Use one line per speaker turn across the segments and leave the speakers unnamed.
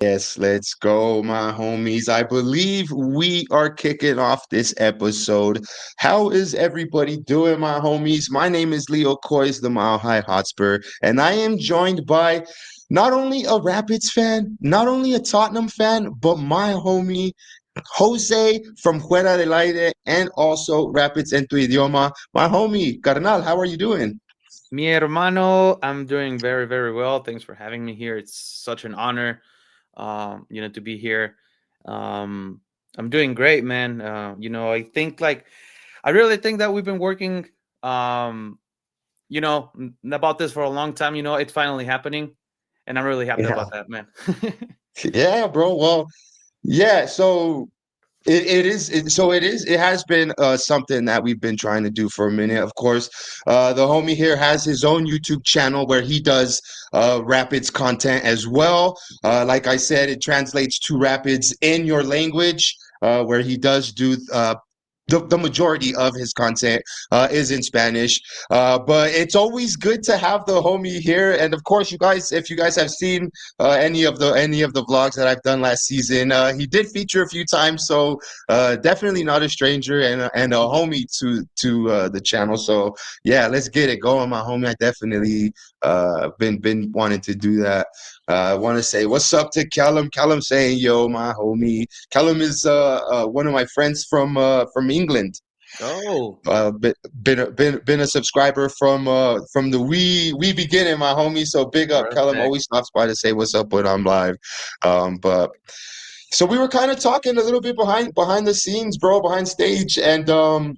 Yes, let's go, my homies. I believe we are kicking off this episode. How is everybody doing, my homies? My name is LeoCoys, the Mile High Hotspur, and I am joined by not only a Rapids fan, not only a Tottenham fan, but my homie Jose from Fuera del Aire and also Rapids en tu idioma. My homie, Carnal, how are you doing?
Mi hermano, I'm doing very, very well. Thanks for having me here. It's such an honor, to be here. Um, I'm doing great, man. I really think that we've been working, um, about this for a long time. It's finally happening, and I'm really happy
Yeah.
about that, man.
Yeah, bro. Well, yeah, so it has been something that we've been trying to do for a minute. Of course, the homie here has his own YouTube channel where he does Rapids content as well. Like I said, it translates to Rapids in your language, where he does do the majority of his content is in Spanish. But it's always good to have the homie here. And of course, you guys, if you guys have seen any of the vlogs that I've done last season, he did feature a few times. So definitely not a stranger and a homie to the channel. So yeah, let's get it going, my homie. I definitely been wanting to do that. I want to say what's up to Callum. Callum saying, "Yo, my homie." Callum is one of my friends from England.
Oh,
Been a subscriber from the wee beginning, my homie. So big up, Callum.
perfect.
Always stops by to say what's up when I'm live. But so we were kind of talking a little bit behind the scenes, bro, behind stage, and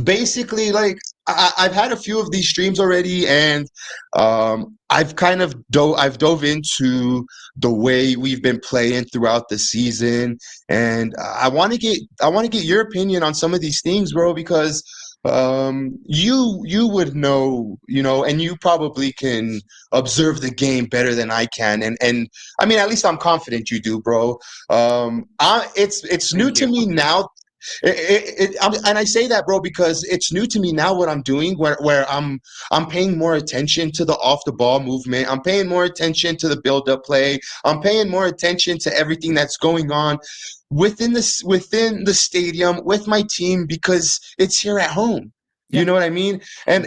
basically like I've had a few of these streams already, and I've dove into the way we've been playing throughout the season, and I want to get your opinion on some of these things, bro, because you would know, and you probably can observe the game better than I can, and I mean, at least I'm confident you do, bro. It's new
Thank
to
you.
me now. And I say that, bro, because it's new to me now what I'm doing, where I'm paying more attention to the off the ball movement. I'm paying more attention to the build up play. I'm paying more attention to everything that's going on within the stadium with my team because it's here at home. You
Yeah.
know what I mean? And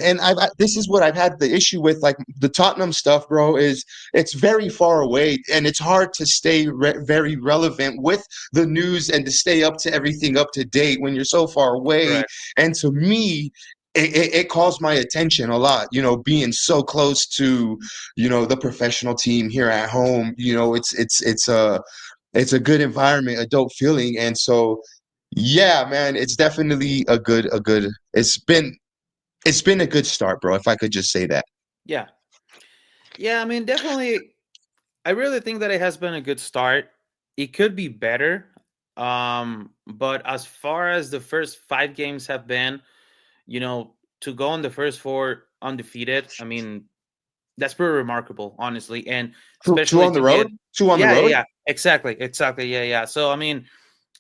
this is what I've had the issue with, like the Tottenham stuff, bro. Is it's very far away and it's hard to stay very relevant with the news and to stay up to everything up to date when you're so far away.
Correct.
And to me, it calls my attention a lot, being so close to, the professional team here at home. It's a good environment, a dope feeling. And so, yeah, man, it's definitely a good. It's been a good start, bro. If I could just say that.
Yeah. Yeah. I mean, definitely. I really think that it has been a good start. It could be better. But as far as the first five games have been, to go on the first four undefeated, I mean, that's pretty remarkable, honestly. And
Two
especially
on the
to
road.
get,
Two on the
yeah, yeah,
road.
yeah, exactly. Yeah, yeah. So, I mean,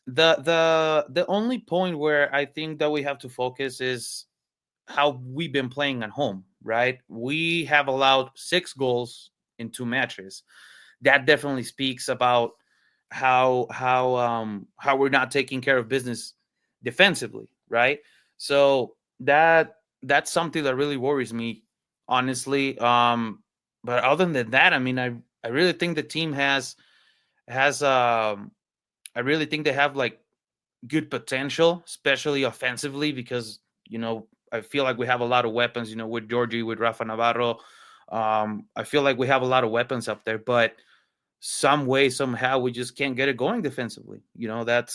the only point where I think that we have to focus is how we've been playing at home, right? We have allowed 6 goals in 2 matches. That definitely speaks about how we're not taking care of business defensively, right? So that's something that really worries me, honestly. But other than that, I mean, I really think the team has I really think they have like good potential, especially offensively, because I feel like we have a lot of weapons. With Georgie, with Rafa Navarro, I feel like we have a lot of weapons up there, but some way somehow we just can't get it going defensively. That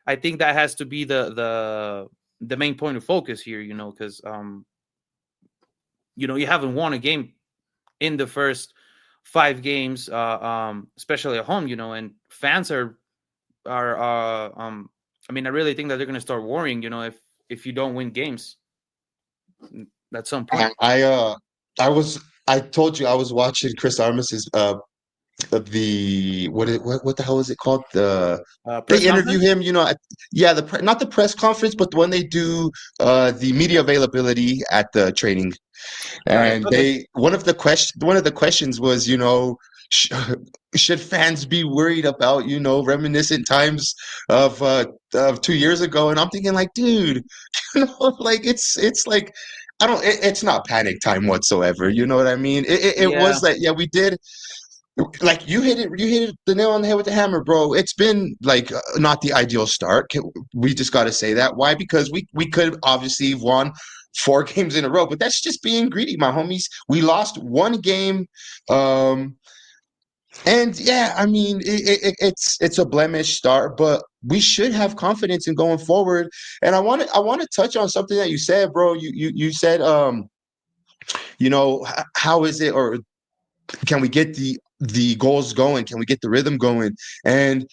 I think that has to be the main point of focus here. Because you haven't won a game in the first 5 games, especially at home. And fans are I mean, I really think that they're going to start worrying. If you don't win games at some
I
point.
I, uh I was I told you I was watching Chris Armas's the what the hell is it called? They
Press
interview
conference.
him, yeah, not the press conference, but when they do the media availability at the training.
Got it.
And
Okay.
one of the questions was, sh should fans be worried about, reminiscent times of 2 years ago? And I'm thinking like, dude, like it's like it's not panic time whatsoever. You know what I mean? It
Yeah.
was like, yeah, we did, like you hit the nail on the head with the hammer, bro. It's been like not the ideal start. We just got to say that. Why? Because we could obviously have won 4 games in a row, but that's just being greedy, my homies. We lost one game, um, and yeah, I mean it's a blemish start, but we should have confidence in going forward. And I want to touch on something that you said, bro. You said how is it, or can we get the goals going? Can we get the rhythm going? And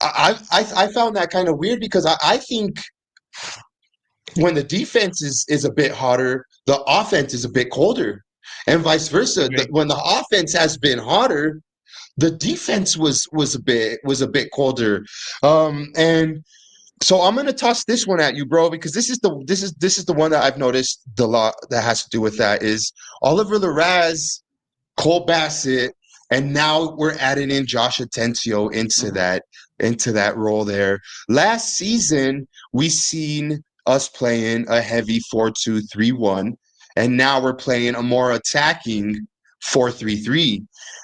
I found that kind of weird because I think when the defense is a bit hotter, the offense is a bit colder, and vice versa.
Agree.
When the offense has been hotter, the defense was a bit colder. And so I'm gonna toss this one at you, bro, because this is the one that I've noticed the lot that has to do with that is Oliver Larraz, Cole Bassett, and now we're adding in Josh Atencio into
Hmm.
that role there. Last season, we seen us playing a heavy 4-2-3-1, and now we're playing a more attacking 4-3-3,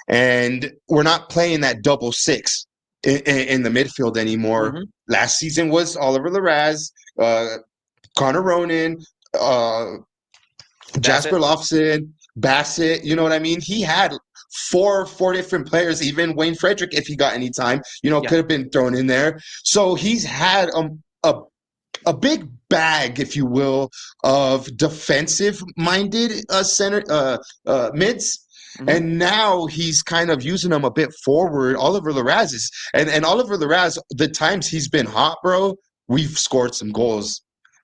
and we're not playing that double six in the midfield anymore.
Hmm.
Last season was Oliver Larraz, Connor Ronan, uh,
That's
Jasper
it.
Lofson, Bassett, you know what I mean? He had four different players, even Wayne Frederick, if he got any time,
Yeah.
could have been thrown in there. So he's had a big bag, if you will, of defensive minded center mids.
Hmm.
And now he's kind of using them a bit forward. Oliver Larraz is, and Oliver Larraz, the times he's been hot, bro, we've scored some goals.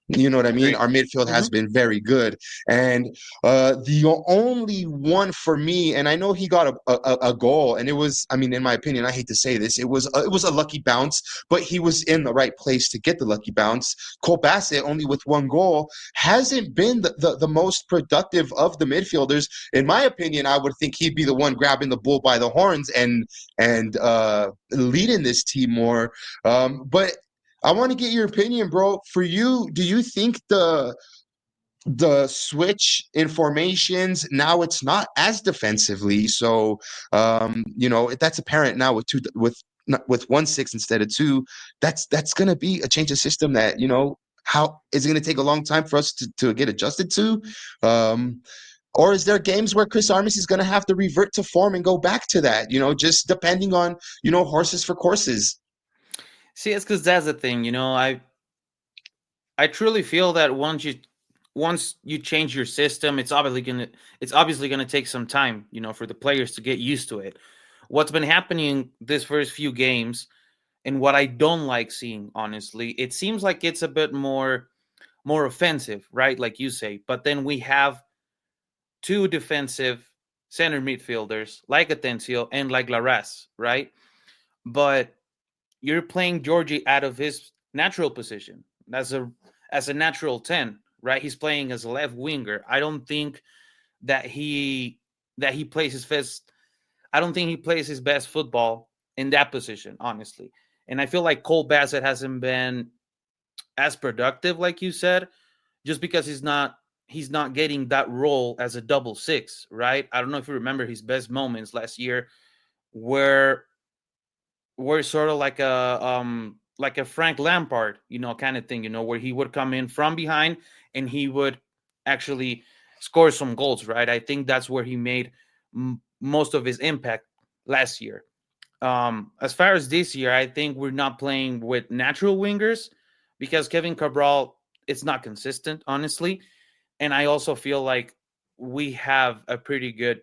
You know what I mean?
Agree.
Our midfield
Hmm.
has been very good, and the only one for me, and I know he got a goal, and it was, I mean, in my opinion, I hate to say this, it was a lucky bounce, but he was in the right place to get the lucky bounce. Cole Bassett, only with one goal, hasn't been the most productive of the midfielders. In my opinion, I would think he'd be the one grabbing the bull by the horns and leading this team more. But I want to get your opinion, bro. For you, do you think the switch in formations now it's not as defensively? So, that's apparent now with with 1-6 instead of two. That's going to be a change of system that how is it going to take a long time for us to get adjusted to? Um, or is there games where Chris Armas is going to have to revert to form and go back to that? Just depending on horses for courses.
See, it's because that's the thing. I truly feel that once you change your system, it's obviously gonna take some time, for the players to get used to it. What's been happening this first few games, and what I don't like seeing, honestly, it seems like it's a bit more offensive, right? Like you say, but then we have two defensive center midfielders like Atencio and like Laras, right? But you're playing Georgie out of his natural position as a natural 10, right? He's playing as a left winger. I don't think that he plays his best. I don't think he plays his best football in that position, honestly. And I feel like Cole Bassett hasn't been as productive, like you said, just because he's not getting that role as a double six, right? I don't know if you remember his best moments last year, where were sort of like a Frank Lampard, kind of thing, where he would come in from behind and he would actually score some goals, right? I think that's where he made most of his impact last year. As far as this year, I think we're not playing with natural wingers because Kevin Cabral, it's not consistent, honestly. And I also feel like we have a pretty good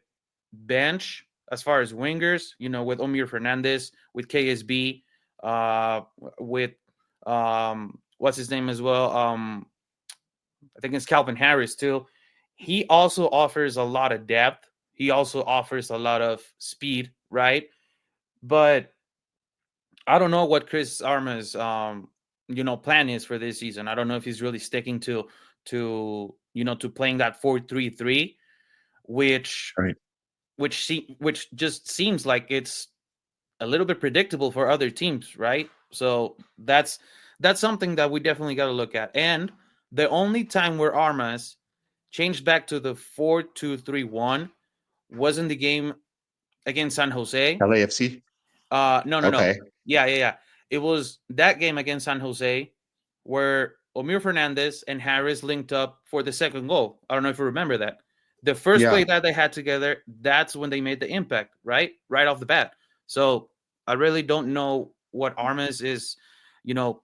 bench as far as wingers, with Omir Fernandez, with KSB, uh, with what's his name as well? I think it's Calvin Harris too. He also offers a lot of depth. He also offers a lot of speed, right? But I don't know what Chris Arma's plan is for this season. I don't know if he's really sticking to playing that 4-3-3, which
Right.
which just seems like it's a little bit predictable for other teams, right? So that's something that we definitely got to look at. And the only time where Armas changed back to the 4-2-3-1 was in the game against San Jose.
LAFC.
No, no, no.
Okay.
Yeah, yeah, yeah. It was that game against San Jose where Omir Fernandez and Harris linked up for the second goal. I don't know if you remember that. The first
Yeah.
play that they had together, that's when they made the impact, right? Right off the bat. So I really don't know what Armas you know,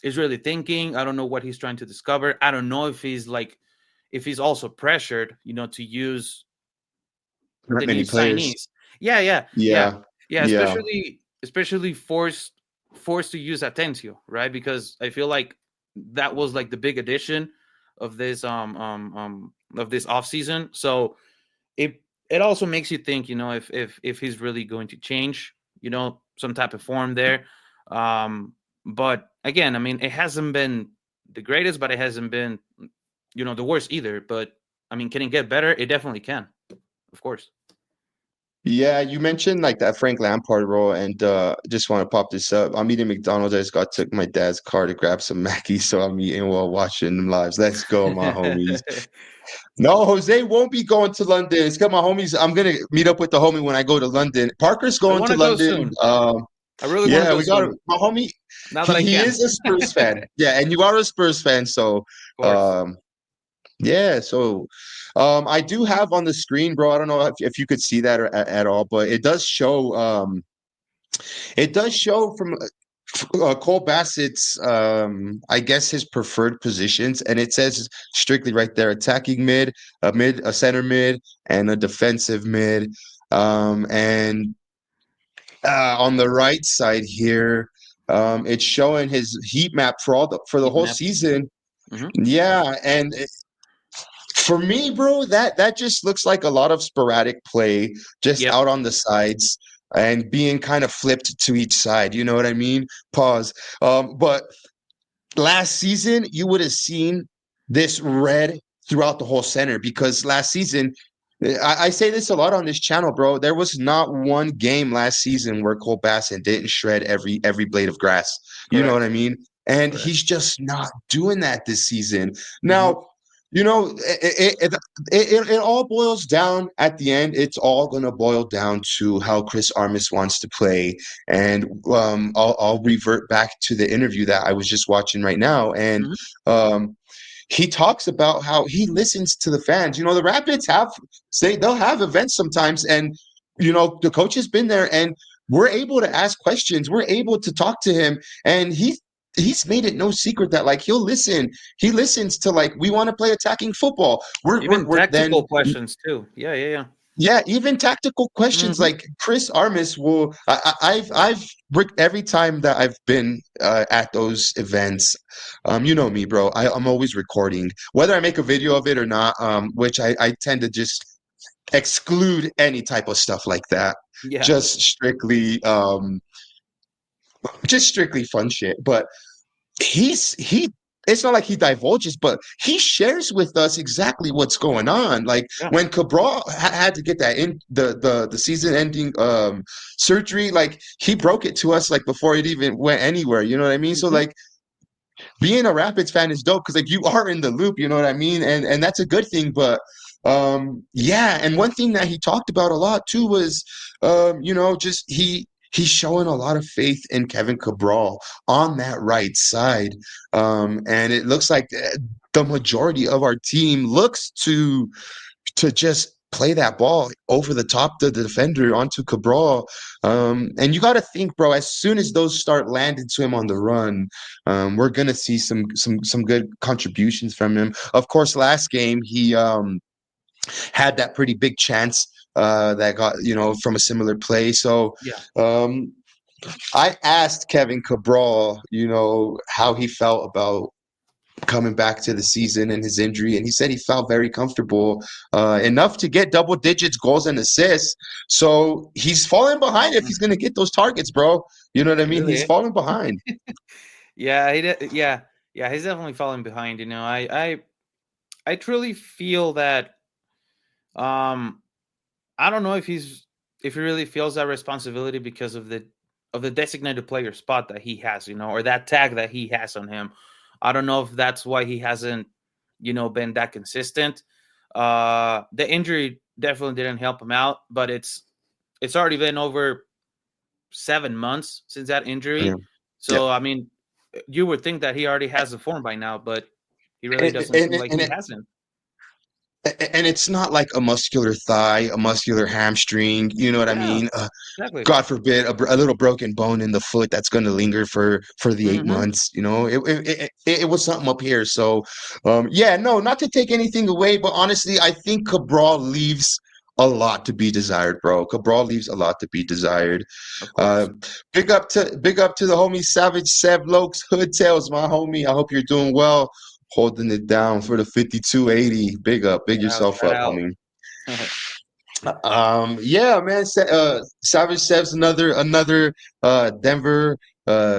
is really thinking. I don't know what he's trying to discover. I don't know if he's also pressured, to use
Not
the new
many players.
signees. Yeah, yeah, yeah,
Yeah.
yeah.
Yeah.
Especially forced to use Atencio, right? Because I feel like that was like the big addition of this off season. So it also makes you think, if he's really going to change, some type of form there. But again, I mean, it hasn't been the greatest, but it hasn't been, the worst either. But I mean, can it get better? It definitely can, of course.
Yeah, you mentioned like that Frank Lampard role, and just want to pop this up. I'm eating McDonald's. I just took my dad's car to grab some Mackie, so I'm eating while watching them lives. Let's go, my homies. No, Jose won't be going to London. It's got my homies. I'm gonna meet up with the homie when I go to London. Parker's
I
going
want
to
to go
London.
soon. I really want to
Yeah,
go
we got
soon.
my homie.
Now that
He
I
he
can.
is a Spurs fan. Yeah, and you are a Spurs fan, so
Of course.
um, yeah, so I do have on the screen, bro. I don't know if you could see that at all, but it does show from Cole Bassett's I guess his preferred positions, and it says strictly right there: attacking mid, a center mid, and a defensive mid. And on the right side here, it's showing his heat map for the
Heat
whole
map.
season.
Hmm.
Yeah, and for me, bro, that just looks like a lot of sporadic play, just
Yep.
out on the sides and being kind of flipped to each side. You know what I mean? Pause. But last season, you would have seen this red throughout the whole center because last season, I say this a lot on this channel, bro. There was not one game last season where Cole Basson didn't shred every blade of grass. You know what
Correct.
I mean? And
Correct.
he's just not doing that this season.
Hmm.
Now, it all boils down at the end. It's all gonna boil down to how Chris Armas wants to play, and I'll revert back to the interview that I was just watching right now, and
Hmm.
um, he talks about how he listens to the fans. The Rapids they'll have events sometimes, and the coach has been there, and we're able to ask questions. We're able to talk to him, and he's made it no secret that like he'll listen. He listens to like we want to play attacking football.
Even
We're then
tactical questions too. Yeah, yeah, yeah.
yeah, even tactical questions
Hmm.
like Chris Armis will. Every time that I've been at those events, you know me, bro. I'm always recording, whether I make a video of it or not. Which I tend to just exclude any type of stuff like that.
Yeah.
Just strictly fun shit. But he it's not like he divulges, but he shares with us exactly what's going on. Like
Yeah.
when Cabral had to get that in the season ending surgery, like he broke it to us like before it even went anywhere. You know what I mean? So
Hmm.
like being a Rapids fan is dope because like you are in the loop, you know what I mean? And that's a good thing. But yeah, and one thing that he talked about a lot too was just he's showing a lot of faith in Kevin Cabral on that right side. And it looks like the majority of our team looks to just play that ball over the top of the defender onto Cabral. And you got to think, bro, as soon as those start landing to him on the run, we're gonna see some good contributions from him. Of course, last game he had that pretty big chance that got from a similar play. So
Yeah.
um, I asked Kevin Cabral, how he felt about coming back to the season and his injury, and he said he felt very comfortable enough to get double digits goals and assists. So he's falling behind if he's going to get those targets, bro. You know what I mean? He's
Really?
falling behind.
Yeah, yeah, he's definitely falling behind. I truly feel that um I don't know if he really feels that responsibility because of the designated player spot that he has, or that tag that he has on him. I don't know if that's why he hasn't, been that consistent. The injury definitely didn't help him out, but it's already been over 7 months since that
Yeah.
injury.
Yeah.
So I mean, you would think that he already has the form by now, but he really
And,
doesn't seem
and,
like
and,
he hasn't.
and it's not like a muscular thigh, a muscular hamstring. You know what I
Yeah,
mean?
exactly.
God forbid a little broken bone in the foot that's going to linger for the eight
Hmm.
months. It was something up here. So, yeah, no, not to take anything away, but honestly, I think Cabral leaves a lot to be desired, bro. Cabral leaves a lot to be desired.
Of
Uh,
course.
big up to the homie Savage Sev Lokes Hood Tales, my homie. I hope you're doing well, holding it down for the 5280. Big yourself
Shout
up,
out.
homie. Yeah, man. Savage Sev's another Denver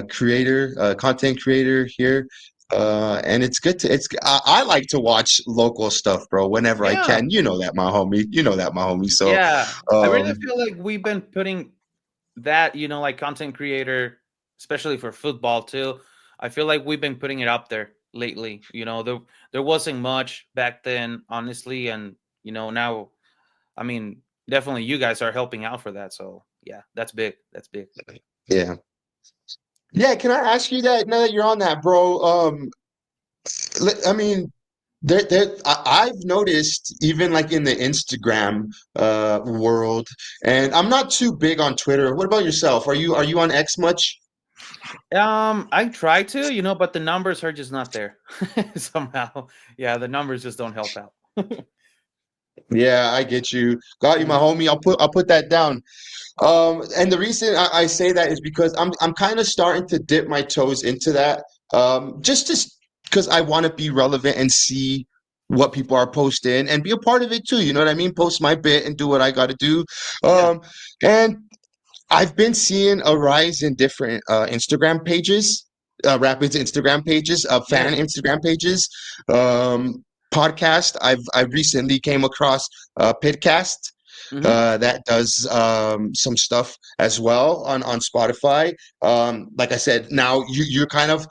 creator, content creator here. And it's good to I like to watch local stuff, bro, whenever I
Yeah.
can. You know that, my homie. You know that, my homie. So,
Yeah. I really
um,
feel like we've been putting that, like content creator, especially for football too. I feel like we've been putting it up there lately. There wasn't much back then, honestly, and now, I mean, definitely you guys are helping out for that. So yeah, that's big. That's big.
yeah. Yeah, can I ask you that now that you're on that, bro? I mean, I've noticed even like in the Instagram world, and I'm not too big on Twitter. What about yourself? Are you on X much?
I try to, but the numbers are just not there somehow. Yeah, the numbers just don't help out.
Yeah, I get you. Got you, my
Hmm.
homie. I'll put that down. And the reason I say that is because I'm kind of starting to dip my toes into that. Just because I want to be relevant and see what people are posting and be a part of it too. You know what I mean? Post my bit and do what I got to do.
Yeah.
And I've been seeing a rise in different Instagram pages, Rapids Instagram pages, fan
Yes.
Instagram pages, um, podcast. I recently came across Pitcast
Hmm.
that does some stuff as well on Spotify. Like I said, now you're kind of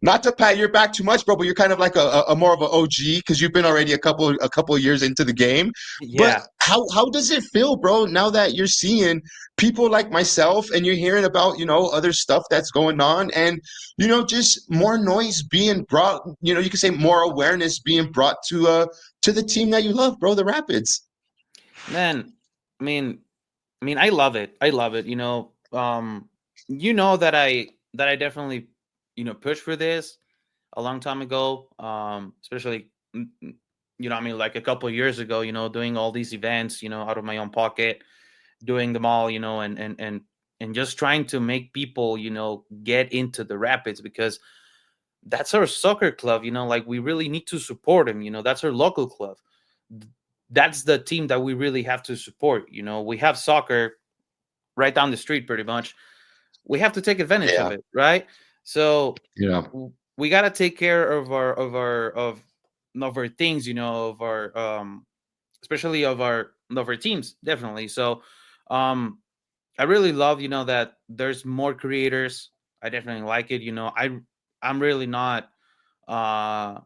not to pat your back too much, bro, but you're kind of like a more of an OG because you've been already a couple years into the game. But
Yeah.
how does it feel, bro, now that you're seeing people like myself and you're hearing about other stuff that's going on and just more noise being brought, you could say more awareness being brought to the team that you love, bro, the Rapids.
Man, I mean, I love it. I love it. That I definitely, pushed for this a long time ago. Especially, like a couple of years ago. Doing all these events, out of my own pocket, doing them all, and just trying to make people, get into the Rapids because that's our soccer club. Like we really need to support them. That's our local club. That's the team that we really have to support. We have soccer right down the street pretty much. We have to take advantage of
Yeah.
it, right? So
Yeah.
we got to take care of our things, of our especially of our teams, definitely. So I really love, that there's more creators. I definitely like it. I'm really not uh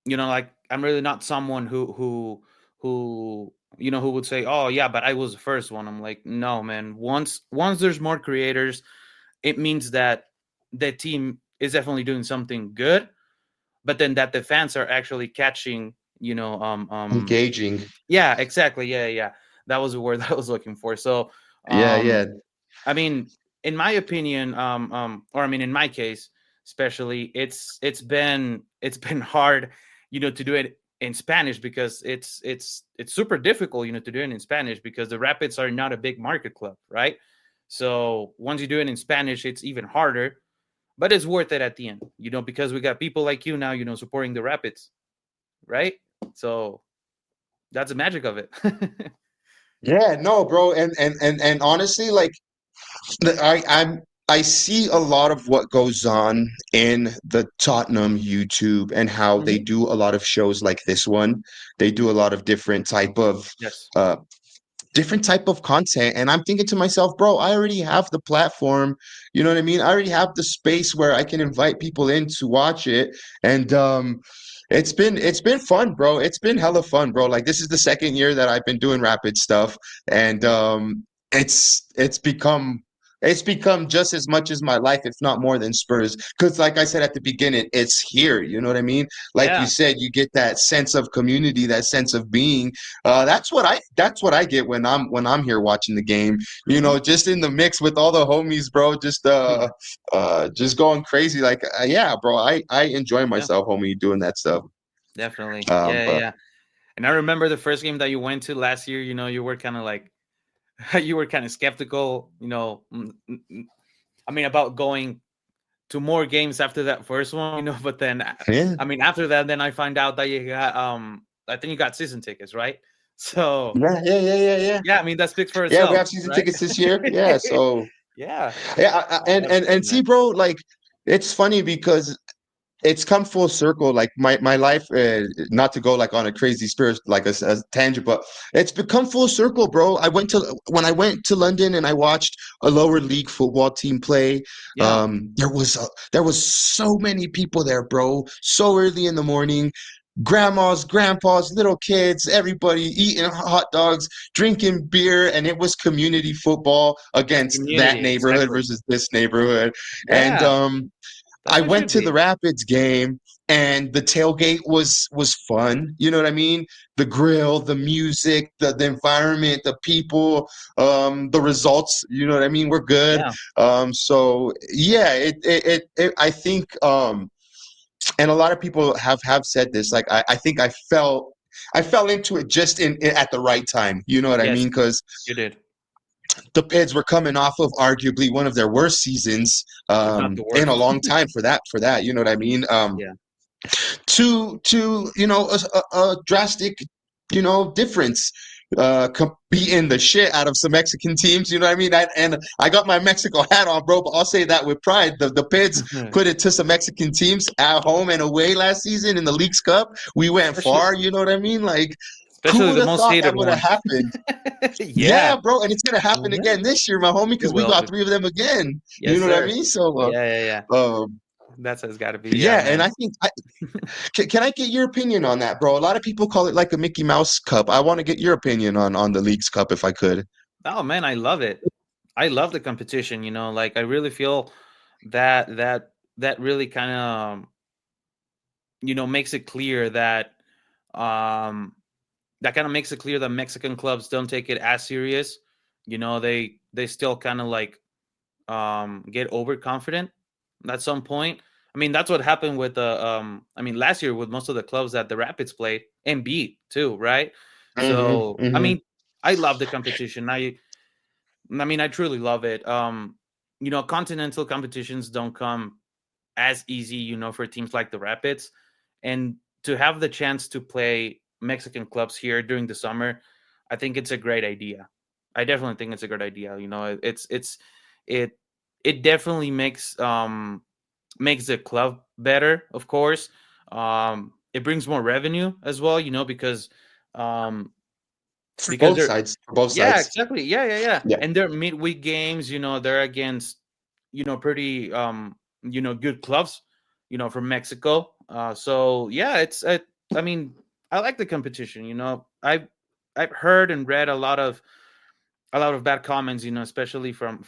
like I'm really not someone who would say, "Oh yeah, but I was the first one." I'm like, "No, man. Once there's more creators, it means that the team is definitely doing something good, but then that the fans are actually catching,
Engaging.
yeah, exactly. Yeah, yeah. That was the word that I was looking for. So,
Yeah,
um
yeah.
I mean, in my opinion, or I mean, in my case, especially, it's been hard, to do it in Spanish because it's super difficult, to do it in Spanish because the Rapids are not a big market club, right? So once you do it in Spanish, it's even harder. but it's worth it at the end, because we got people like you now, supporting the Rapids, right? So that's the magic of it.
Yeah, no, bro, and honestly, like I see a lot of what goes on in the Tottenham YouTube and how they
Hmm.
do a lot of shows like this one. They do a lot of
Yes.
uh different type of content, and I'm thinking to myself, bro, I already have the platform, you know what I mean? I already have the space where I can invite people in to watch it. And it's been fun, bro. It's been hella fun, bro. Like, this is the second year that I've been doing rapid stuff, and it's become just as much as my life, if not more than Spurs. Because, like I said at the beginning, it's here. You know what I mean? Like you
Yeah.
said, you get that sense of community, that sense of being. That's what I get when I'm here watching the game.
Hmm.
Just in the mix with all the homies, bro. Just going crazy. Like, yeah, bro. I enjoy
Yeah,
myself, homie, doing that stuff.
definitely. Yeah,
But
yeah. And I remember the first game that you went to last year, you were kind of like, you were kind of skeptical, I mean, about going to more games after that first one, but then,
yeah,
I mean, after that, then I find out that you got, I think you got season tickets, right? So,
yeah, yeah, yeah, yeah, yeah.
yeah, I mean, that speaks for
Yeah, we
itself,
have season
right?
tickets this year. Yeah, so
Yeah,
yeah,
that's
and
cool,
see,
man.
bro, like it's funny because it's come full circle. Like my life, not to go like on a crazy spirit, like a tangent, but it's become full circle, bro. When I went to London and I watched a lower league football team play.
Yeah,
There was so many people there, bro. So early in the morning, grandmas, grandpas, little kids, everybody eating hot dogs, drinking beer, and it was community football
it's
against that
community,
neighborhood
exactly.
versus this neighborhood. And
Yeah,
I
that's what it
went
should
to the
be.
Rapids game, and the tailgate was fun. You know what I mean? The grill, the music, the environment, the people, the results. You know what I mean? We're good.
Yeah,
So yeah, I think, and a lot of people have said this. Like, I think I fell into it just at the right time. You know what I
yes,
mean? Because
you did,
the Pids were coming off of arguably one of their worst seasons,
if not the
in a
worst.
long time for that. You know what I mean?
Yeah,
To a drastic, difference, beating the shit out of some Mexican teams. You know what I mean? And I got my Mexico hat on, bro. But I'll say that with pride. The Pids put it to some Mexican teams at home and away last season in the Leagues Cup. We went
especially,
far. You know what I mean? Like, who
especially
would
the
have
most
thought
hated
that would have
one.
happened?
Yeah,
Yeah, bro, and it's gonna happen
mhm,
again this year, my homie,
it
because we
will.
got three of them again. You
Yes,
know what I
sir.
mean? So,
Yeah, yeah, yeah.
um,
That's how it's got to be. Yeah,
yeah, and
man.
I think can I get your opinion on that, bro? A lot of people call it like a Mickey Mouse Cup. I want to get your opinion on the League's Cup if I could.
Oh man, I love it. I love the competition. Like I really feel that really kind of makes it clear um that kind of makes it clear that Mexican clubs don't take it as serious. They still kind of like get overconfident at some point. I mean, that's what happened with the I mean, last year with most of the clubs that the Rapids played and beat too, right?
Hmm.
So, I
Hmm.
mean, I love the competition. I mean, I truly love it. Continental competitions don't come as easy, for teams like the Rapids, and to have the chance to play Mexican clubs here during the summer, I think it's a great idea. I definitely think it's a great idea. It it definitely makes the club better, of course. It brings more revenue as well, um,
For
because
both
they're
sides. For both
yeah,
sides.
exactly. Yeah, yeah, yeah.
Yeah.
And they're midweek games, they're against, pretty good clubs, from Mexico. So yeah, I mean, I like the competition, I've heard and read a lot of bad comments, especially from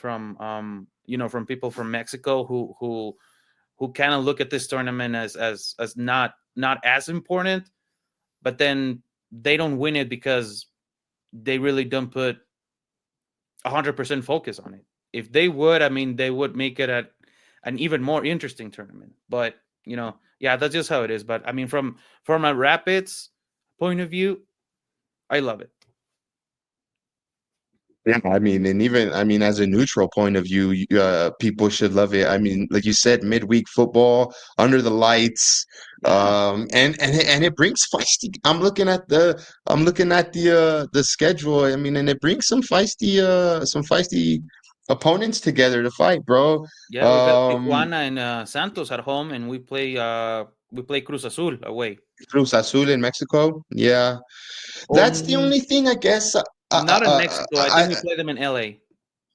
people from Mexico who kind of look at this tournament as not as important, but then they don't win it because they really don't put 100% focus on it. If they would, I mean, they would make it an even more interesting tournament. But yeah, that's just how it is. But I mean, from a Rapids point of view, I love it.
Yeah, I mean, and even as a neutral point of view, people should love it. I mean, like you said, midweek football under the lights,
Yeah,
and it brings feisty. I'm looking at the schedule. I mean, and it brings some feisty opponents together to fight, bro.
yeah. We got
Um,
Tijuana and Santos at home, and we play Cruz Azul away.
Cruz Azul in Mexico. Yeah, that's the
Um,
only thing I guess.
Not in Mexico. I think we
I
play them in LA.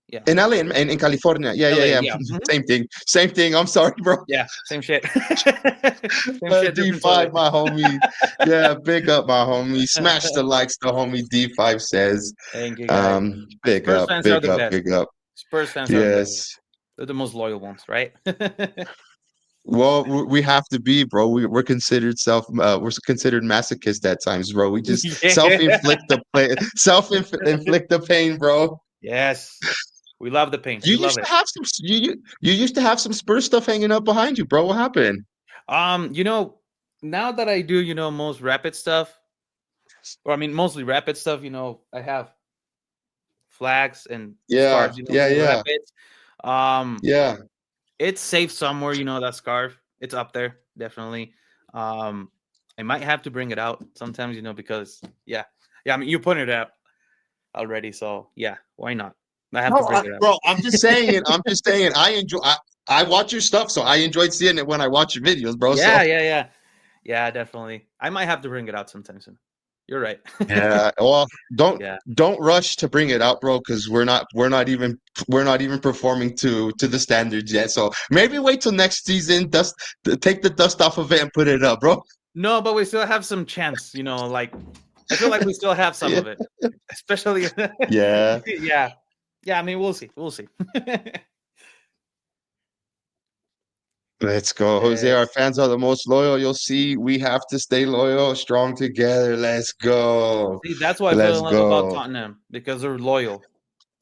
Yeah,
In LA, in California. Yeah, yeah,
LA.
yeah.
Yeah,
Same thing. Same thing. I'm sorry, bro.
yeah. Same shit. Same shit, different
D5,
toilet.
my homie. Yeah, big up, my homie. Smash the likes, the homie D5 says.
Thank you, guys.
Big
Spurs
up,
fans are
big
the
up,
best.
big up.
Spurs fans are the best.
Yes.
They're the most loyal ones, right?
Well, we have to be, bro. We're considered masochists at times, bro. We just
Yeah.
self-inflict the pain, bro.
Yes. We love the pain.
You
We love
used to
it.
have some you used to have some Spurs stuff hanging up behind you, bro. What happened?
You know, now that I do, most rapid stuff, or I mean, mostly rapid stuff, I have flags and
Yeah,
scarves,
yeah,
for
yeah,
rapids. Um,
yeah.
it's safe somewhere, that scarf. It's up there, definitely. Um, I might have to bring it out sometimes, because yeah. I mean, you pointed it out already, so yeah, why not? I have
No,
to bring it up.
bro, I'm just saying. I'm just saying. I watch your stuff, so I enjoyed seeing it when I watch your videos, bro.
Yeah,
So
yeah. Yeah, definitely. I might have to bring it out sometime soon. You're right.
yeah. Well, don't
Yeah.
don't rush to bring it out, bro, because we're not even performing to the standards yet. So maybe wait till next season. Take the dust off of it and put it up, bro.
No, but we still have some chance, like I feel like we still have some
Yeah.
of it. Especially
Yeah.
yeah. Yeah, I mean, we'll see. We'll see.
Let's go, Jose. Our
Yes.
fans are the most loyal. You'll see. We have to stay loyal, strong together. Let's go.
See, that's why I fell
Let's
in love about
go.
Tottenham because they're loyal,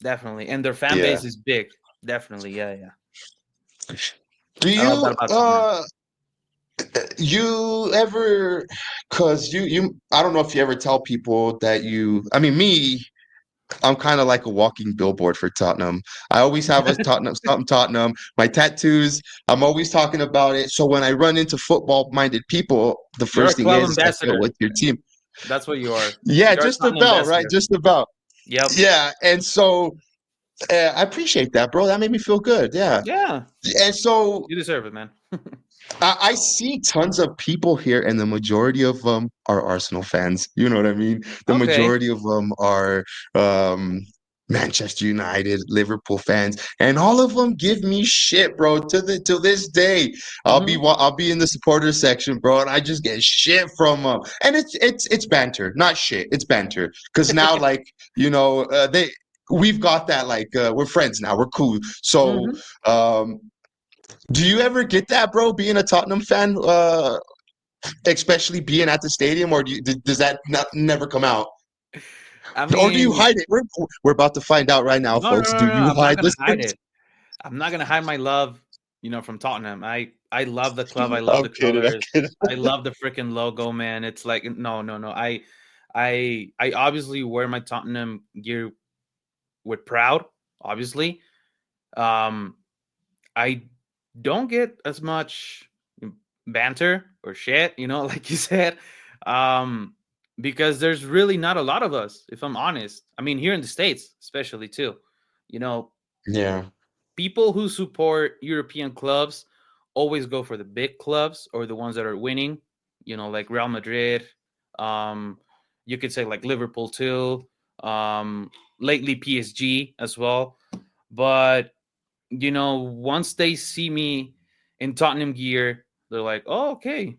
definitely, and their fan
Yeah.
base is big, definitely. Yeah, yeah.
Do
I love that
you
about Tottenham.
you ever, cause you I don't know if you ever tell people that I mean me, I'm kind of like a walking billboard for Tottenham. I always have a Tottenham, something Tottenham. My tattoos, I'm always talking about it. So when I run into football-minded people, the
You're a
first thing
club
is like, yo,
ambassador.
what's your team?
That's what you are.
Yeah,
You're a
just
Tottenham
about, right?
ambassador.
Just about.
Yep.
Yeah, and so I appreciate that, bro. That made me feel good. Yeah.
Yeah.
And so
You deserve it, man.
I see tons of people here, and the majority of them are Arsenal fans. You know what I mean? The
Okay.
majority of them are um, Manchester United, Liverpool fans, and all of them give me shit, bro. To this day,
Hmm.
I'll be in the supporter section, bro, and I just get shit from them. And it's banter, not shit. It's banter because now, like we've got that we're friends now. We're cool. So.
Hmm.
Um, do you ever get that, bro? Being a Tottenham fan, especially being at the stadium, or does that never come out,
I
or do you
mean,
hide it? We're about to find out right now,
no, no,
folks.
no,
Do
no.
you
I'm not
hide
gonna
this?
hide it. I'm not gonna hide my love, from Tottenham. I love the club. I love
I'm
the
kidding. I'm
colors.
kidding.
I love the freaking logo, man. It's like no, no, no. I obviously wear my Tottenham gear with proud. Obviously, um, I don't get as much banter or shit, like you said, um, because there's really not a lot of us. If I'm honest, I mean here in the States, especially too, you know,
Yeah.
people who support European clubs always go for the big clubs or the ones that are winning, like Real Madrid. Um, you could say like Liverpool too. Lately PSG as well. But once they see me in Tottenham gear, they're like, "Oh, okay."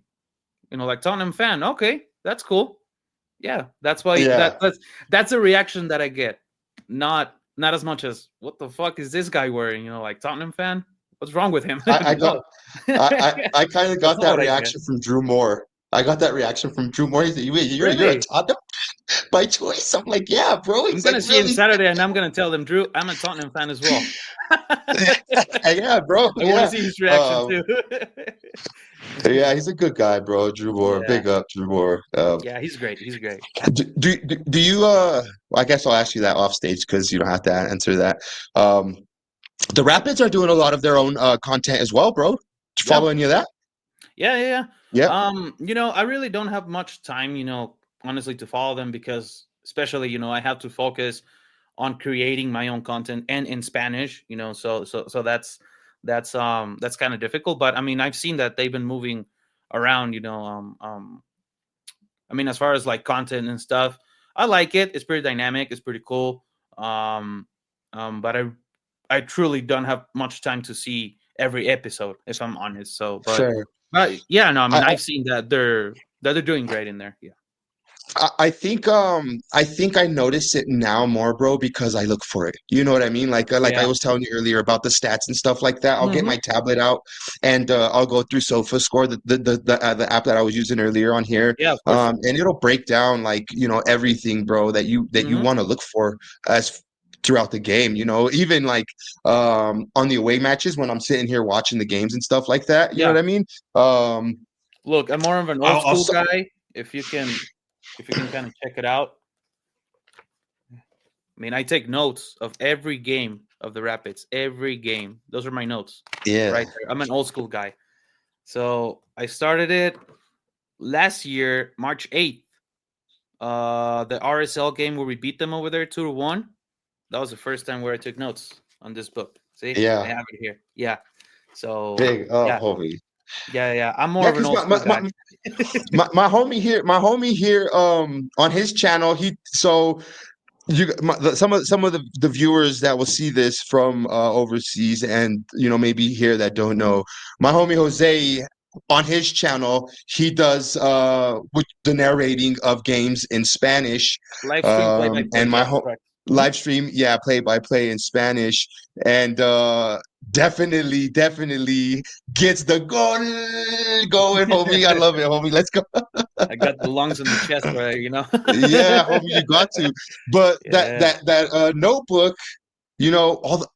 Like Tottenham fan. Okay, that's cool. Yeah, that's why
Yeah.
that's a reaction that I get. Not as much as what the fuck is this guy wearing? Like Tottenham fan. What's wrong with him?
I got
No,
I kind of
that's
got
not
that
what I get.
reaction from Drew Moore. I got that reaction from Drew Moore. He said, "Wait, you're a
Really?
Tottenham?" by choice. I'm like, yeah, bro.
I'm
He's like,
gonna see him
really?
Saturday, and I'm gonna tell them, Drew, I'm a Tottenham fan as well.
Yeah, bro.
I want to
Yeah.
see his reaction too.
Yeah, he's a good guy, bro. Drew Moore.
Yeah,
Big up, Drew Moore.
yeah, he's great. He's great.
Do you I guess I'll ask you that off stage because you don't have to answer that. Um, the Rapids are doing a lot of their own content as well, bro. Did you
Yeah,
follow any of that?
yeah.
Yep.
I really don't have much time, honestly, to follow them because, especially, I have to focus on creating my own content and in Spanish, so that's kind of difficult. But I mean, I've seen that they've been moving around, I mean, as far as like content and stuff, I like it. It's pretty dynamic. It's pretty cool. Um, but I truly don't have much time to see every episode, if I'm honest. So,
Fair.
but yeah, no, I mean,
I,
I've seen that they're doing great in there. Yeah,
I think I notice it now more, bro, because I look for it. You know what I mean? Like I
yeah,
was telling you earlier about the stats and stuff like that. I'll get
hmm
my tablet out and I'll go through SofaScore, the app that I was using earlier on here,
yeah, of course.
and it'll break down like everything, bro, that you
hmm
want to look for as throughout the game. Even like on the away matches when I'm sitting here watching the games and stuff like that. You know
Yeah,
what I mean? Um,
look, I'm more of an old
I'll
school guy. If you can kind of check it out. I mean, I take notes of every game of the Rapids, every game. Those are my notes
yeah.
right there. I'm an old school guy. So I started it last year, March 8th. The RSL game where we beat them over there 2-1. That was the first time where I took notes on this book. See, I
Yeah.
have it here. Yeah. So
Big up,
yeah,
homie.
yeah. I'm more
Yeah,
of an
because
old school guy.
my homie here, on his channel, some of the viewers that will see this from overseas and maybe here that don't know, my homie Jose on his channel, he does with the narrating of games in Spanish,
Live stream play by play.
and my
Yeah,
home
correct. Mhm.
live stream, yeah, play by play in Spanish, and definitely gets the goal going, homie. I love it, homie. Let's go.
I got the lungs in the chest right.
Yeah, homie, you got to. But that
Yeah.
that that notebook, all the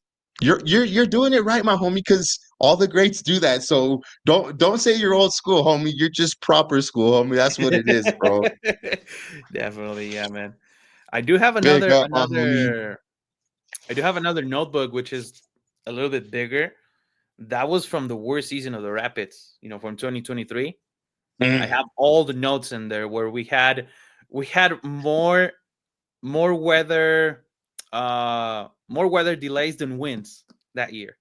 you're doing it right, my homie, because all the greats do that. So don't say you're old school, homie. You're just proper school, homie. That's what it is, bro.
Definitely, yeah, man. I do have
Big
another
up, my homie.
another I do have another notebook which is a little bit bigger. That was from the worst season of the Rapids, from 2023. I
Mhm.
have all the notes in there where we had more weather delays than wins that year.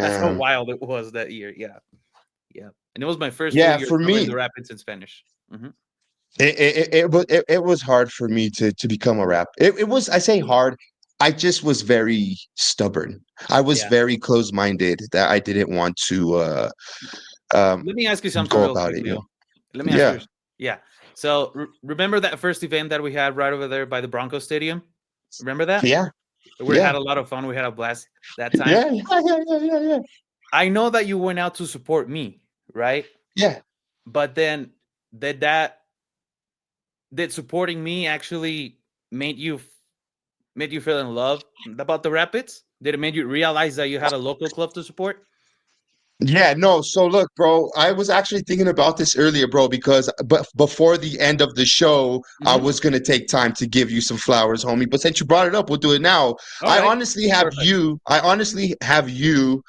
That's how
Damn.
wild it was that year. Yeah. Yeah. And it was my first full
Yeah,
year
for
covering
me,
the Rapids in Spanish. Hmm
it was hard for me to become a rap. It was, I say hard. I just was very stubborn. I was
Yeah.
very closed-minded that I didn't want to um,
Let me ask you something
go
real
about
quick,
it.
Leo. Let me ask
Yeah.
you. Yeah. So remember that first event that we had right over there by the Bronco Stadium? Remember that?
Yeah.
We had
Yeah.
a lot of fun. We had a blast that time.
Yeah.
I know that you went out to support me, right?
Yeah.
But then did supporting me actually made you made you feel in love about the Rapids? Did it make you realize that you had a local club to support?
Yeah, no. So look, bro, I was actually thinking about this earlier, bro, because but before the end of the show, I
Hmm
was gonna take time to give you some flowers, homie. But since you brought it up, we'll do it now.
All right. Perfect.
I honestly have you,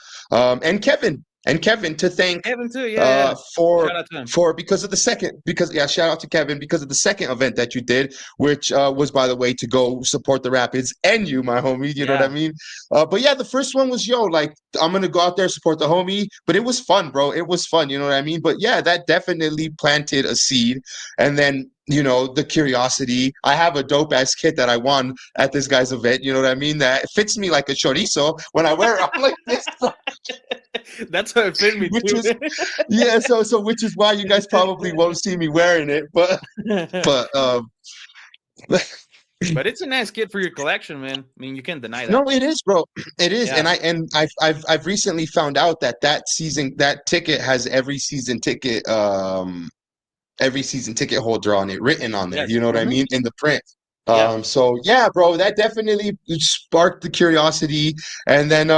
and Kevin to thank
Kevin too. Yeah.
for
Shout out to him.
because of the second, because yeah, shout out to Kevin because of the second event that you did, which was, by the way, to go support the Rapids and you, my homie. You know what I
Yeah.
mean? But yeah, the first one was, like, I'm gonna go out there support the homie, but it was fun, bro. It was fun, you know what I mean? But yeah, that definitely planted a seed, and then the curiosity. I have a dope ass kit that I won at this guy's event. You know what I mean? That fits me like a chorizo when I wear it. I'm like this,
That's how it fit me
which
too.
is yeah. So which is why you guys probably won't see me wearing it, but
But it's a nice kit for your collection, man. I mean, you can't deny
no,
that.
it is, bro. It is,
Yeah.
and I've recently found out that season that ticket has every season ticket every season ticket holder on it, written on there.
Yes.
You know what I mean? In the print.
Yeah.
So yeah, bro, that definitely sparked the curiosity, and then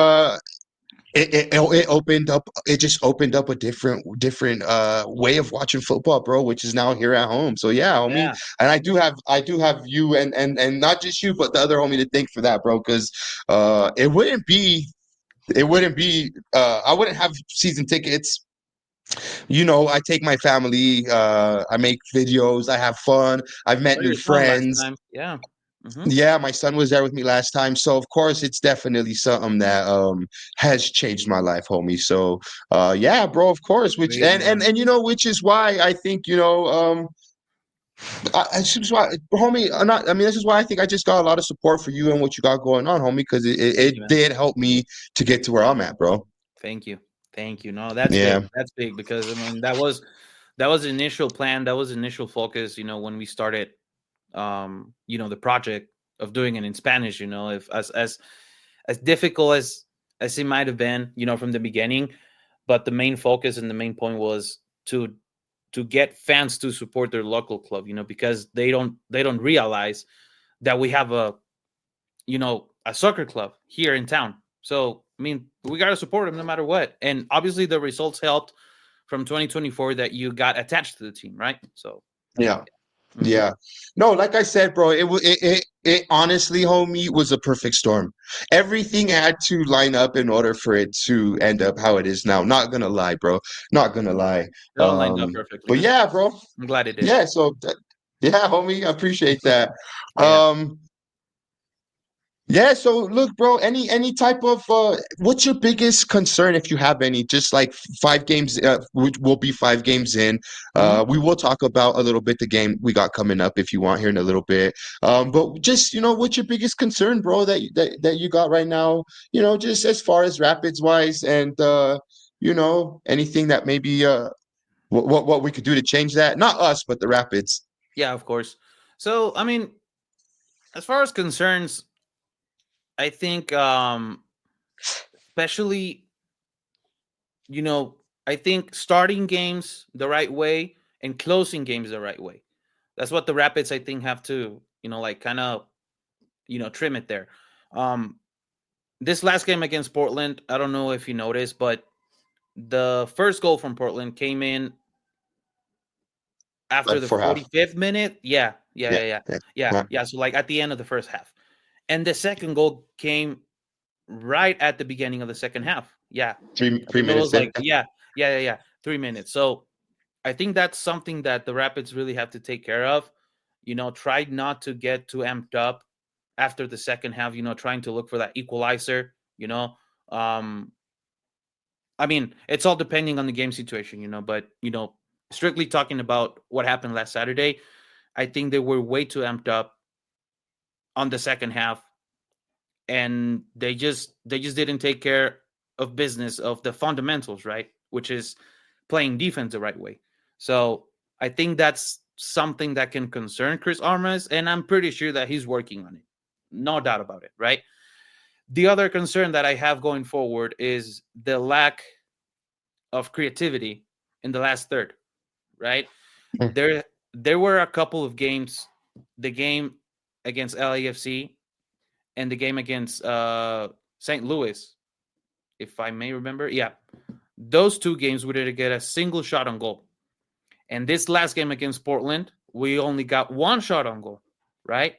it opened up. It just opened up a different way of watching football, bro, which is now here at home. So yeah, homie,
Yeah.
and I do have you and not just you, but the other homie to thank for that, bro, because it wouldn't be I wouldn't have season tickets. I take my family, I make videos, I have fun, I've met
Oh,
new
your son last
friends.
time. Yeah. Mm-hmm.
Yeah, my son was there with me last time, so of course it's definitely something that has changed my life, homie. So yeah, bro, of course, which
Great,
and
man.
which is why I think this is why, homie, this is why I think I just got a lot of support for you and what you got going on, homie, because it
Thank you, man.
did help me to get to where I'm at, bro.
Thank you. Thank you. No, that's big.
Yeah.
That's big because I mean that was the initial plan. That was the initial focus. When we started, the project of doing it in Spanish. If as difficult as it might have been, from the beginning, but the main focus and the main point was to get fans to support their local club. Because they don't realize that we have a soccer club here in town. So I mean, we got to support them no matter what. And obviously, the results helped from 2024 that you got attached to the team, right? So,
Yeah.
mhm.
Yeah. No, like I said, bro, it honestly, homie, was a perfect storm. Everything had to line up in order for it to end up how it is now. Not gonna lie, bro. Not gonna lie.
It all lined up perfectly,
But
man.
yeah, bro.
I'm glad it did.
Yeah, yeah, homie, I appreciate that.
Yeah.
Um, yeah, so look, bro, any type of what's your biggest concern if you have any? Just like 5 games, which will be 5 games in.
Hmm.
We will talk about a little bit the game we got coming up if you want here in a little bit. But just what's your biggest concern, bro, that you got right now? Just as far as Rapids wise, and anything that maybe what we could do to change that. Not us, but the Rapids.
Yeah, of course. So, I mean, as far as concerns, I think, especially, I think starting games the right way and closing games the right way. That's what the Rapids, I think, have to, like kind of, trim it there. Um, this last game against Portland, I don't know if you noticed, but the first goal from Portland came in after
Like
the
for half.
45th minute. Yeah, yeah,
Yeah,
yeah, yeah,
yeah,
yeah,
yeah.
yeah. So like at the end of the first half, and the second goal came right at the beginning of the second half. Yeah,
Three
I
three
think it
minutes
was
in.
like yeah, 3 minutes. So I think that's something that the Rapids really have to take care of. Try not to get too amped up after the second half. Trying to look for that equalizer. Um, I mean, it's all depending on the game situation. But strictly talking about what happened last Saturday, I think they were way too amped up on the second half, and they just didn't take care of business of the fundamentals, right? Which is playing defense the right way. So I think that's something that can concern Chris Armas, and I'm pretty sure that he's working on it. No doubt about it, right? The other concern that I have going forward is the lack of creativity in the last third, right? There were a couple of games, the game against LAFC and the game against St. Louis, if I may remember. Yeah, those two games we didn't get a single shot on goal. And this last game against Portland, we only got one shot on goal, right?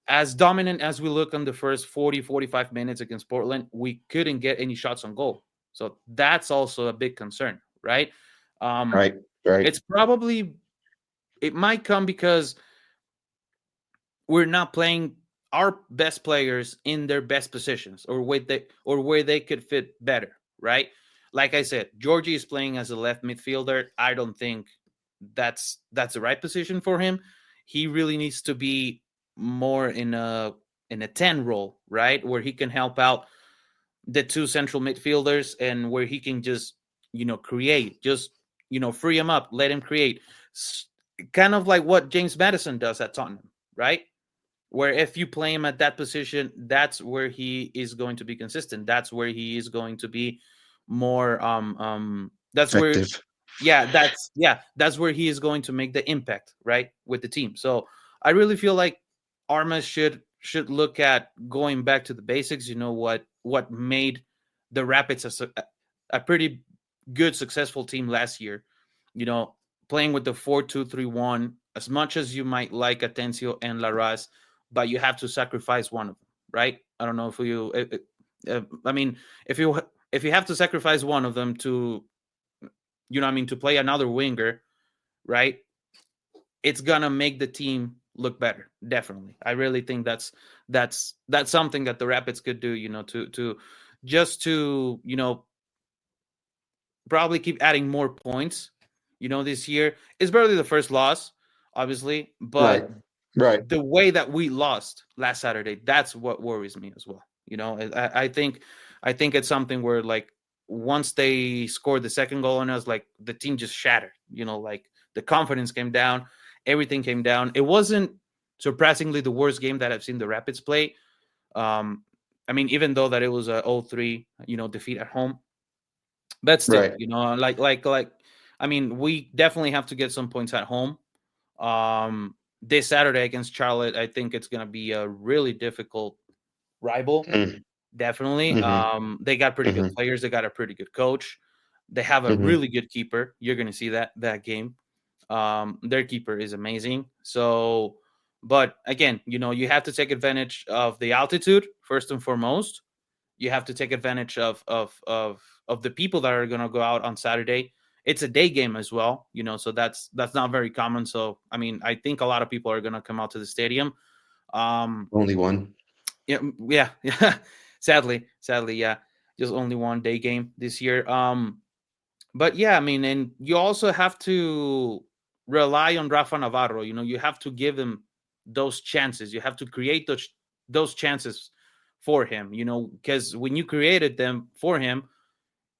As dominant as we look on the first 40, 45 minutes against Portland, we couldn't get any shots on goal. So that's also a big concern, right? Um,
Right, right.
it's probably, it might come because we're not playing our best players in their best positions or where they could fit better, right? Like I said, Georgie is playing as a left midfielder. I don't think that's the right position for him. He really needs to be more in a 10 role, right? Where he can help out the two central midfielders and where he can just, create, just, free him up, let him create. Kind of like what James Madison does at Tottenham, right? Where if you play him at that position, that's where he is going to be consistent. That's where he is going to be more that's where
Effective.
that's where he is going to make the impact, right, with the team. So I really feel like Armas should look at going back to the basics. You know what made the Rapids a pretty good successful team last year. You know, playing with the 4-2-3-1. As much as you might like Atencio and Larraz, but you have to sacrifice one of them, right? I don't know if you. I mean, if you have to sacrifice one of them to, you know what I mean, to play another winger, right? It's gonna make the team look better. Definitely. I really think that's something that the Rapids could do, you know, to just to, you know, probably keep adding more points, you know, this year. It's barely the first loss, obviously,
Right.
but
Right.
the way that we lost last Saturday, that's what worries me as well. You know, I think it's something where like once they scored the second goal on us, like the team just shattered. You know, like the confidence came down, everything came down. It wasn't surprisingly the worst game that I've seen the Rapids play. Um, I mean, even though that it was a 0-3, you know, defeat at home, but still,
Right.
you know, like, I mean, we definitely have to get some points at home. This Saturday against Charlotte, I think it's gonna be a really difficult rival.
Mm,
Definitely.
mhm,
They got pretty good
mhm,
players. They got a pretty good coach. They have a
mhm.
really good keeper. You're gonna see that game. Their keeper is amazing. So, but again, you know, you have to take advantage of the altitude first and foremost. You have to take advantage of the people that are gonna go out on Saturday. It's a day game as well, you know, so that's not very common. So, I mean, I think a lot of people are gonna come out to the stadium. Um,
Only one.
yeah, yeah. Sadly, yeah, just only one day game this year. But yeah, I mean, and you also have to rely on Rafa Navarro. You know, you have to give him those chances. You have to create those chances for him. You know, because when you created them for him,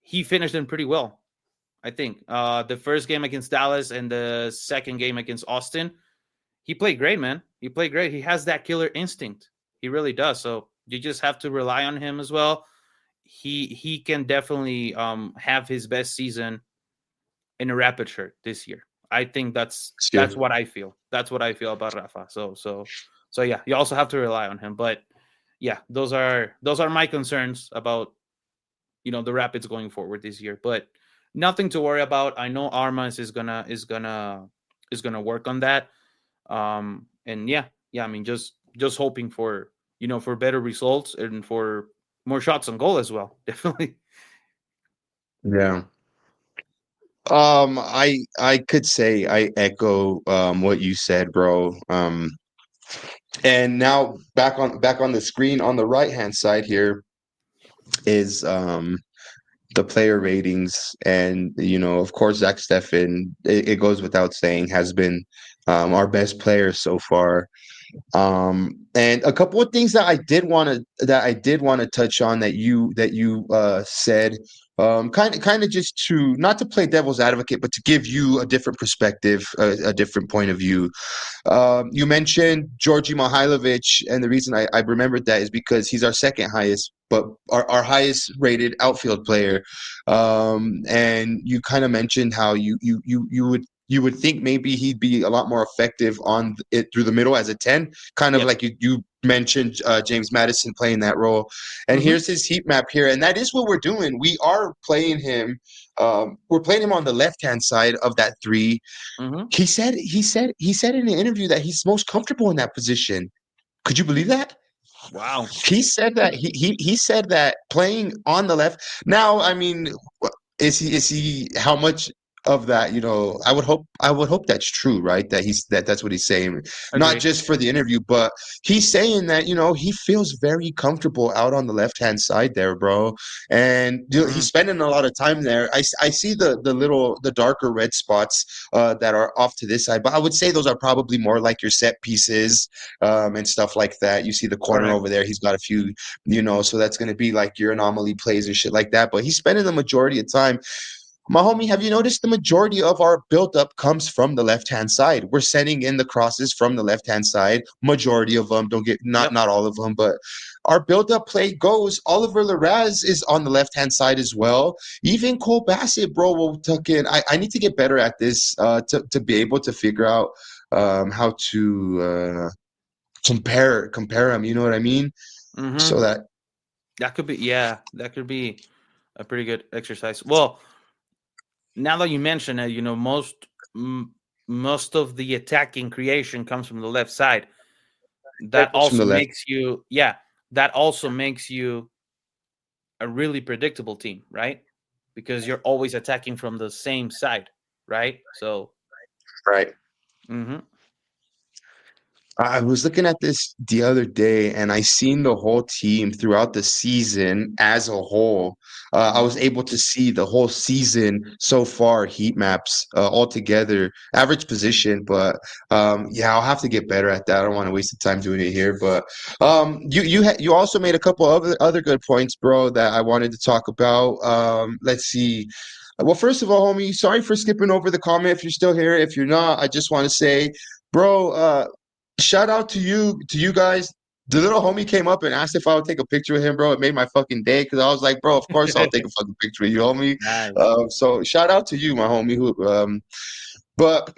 he finished them pretty well. I think the first game against Dallas and the second game against Austin, he played great, man. He played great. He has that killer instinct. He really does. So you just have to rely on him as well. He can definitely have his best season in a Rapid shirt this year. I think
This
that's
year.
what I feel. That's what I feel about Rafa. So yeah, you also have to rely on him. But yeah, those are my concerns about, you know, the Rapids going forward this year. But nothing to worry about. I know Armas is gonna work on that. And yeah, I mean, just hoping for, you know, for better results and for more shots on goal as well. Definitely.
Yeah. I could say I echo what you said, bro. And now back on the screen on the right hand side here is the player ratings, and of course Zach Steffen. It goes without saying has been our best player so far. And a couple of things that I did want to touch on that you said, kind of just to not to play devil's advocate, but to give you a different perspective, a different point of view. You mentioned Georgi Mihailovic, and the reason I remembered that is because he's our second highest, but our highest rated outfield player. And you kind of mentioned how you would think maybe he'd be a lot more effective on it through the middle as a 10, kind of
Yep.
like you mentioned James Madison playing that role. And
Mm-hmm.
here's his heat map here, and that is what we're doing. We are playing him. We're playing him on the left hand side of that three.
Mm-hmm.
He said in an interview that he's most comfortable in that position. Could you believe that?
Wow.
He said that he said that playing on the left. Now, I mean, is he how much of that, I would hope that's true, right? That's what he's saying. Not
Agree.
just for the interview, but he's saying that, he feels very comfortable out on the left-hand side there, bro. And he's
Mm-hmm.
spending a lot of time there. I see the darker red spots that are off to this side, but I would say those are probably more like your set pieces, and stuff like that. You see the corner
Correct.
over there, he's got a few, so that's going to be like your anomaly plays and shit like that. But he's spending the majority of time My homie, have you noticed the majority of our buildup comes from the left-hand side? We're sending in the crosses from the left-hand side. Majority of them, don't get not
Yep.
not all of them, but our buildup play goes. Oliver Larraz is on the left-hand side as well. Even Cole Bassett, bro, will tuck in. I need to get better at this to be able to figure out how to compare them. You know what I mean? So
Mm-hmm.
that
That could be, yeah, that could be a pretty good exercise. Well, now that you mention it, most of the attacking creation comes from the left side.
that
That
comes from
also
the left.
makes you, yeah, that also makes you a really predictable team, right? Because you're always attacking from the same side, right? So,
Right.
mm-hmm.
I was looking at this the other day and I seen the whole team throughout the season as a whole. I was able to see the whole season so far, heat maps all together, average position. But yeah, I'll have to get better at that. I don't want to waste the time doing it here. But you also made a couple other good points, bro, that I wanted to talk about. Let's see. Well, first of all, homie, sorry for skipping over the comment. If you're still here, if you're not, I just want to say, bro, shout out to you guys. The little homie came up and asked if I would take a picture with him, bro. It made my fucking day because I was like, bro, of course I'll take a fucking picture with you, homie.
Nice.
So shout out to you, my homie. But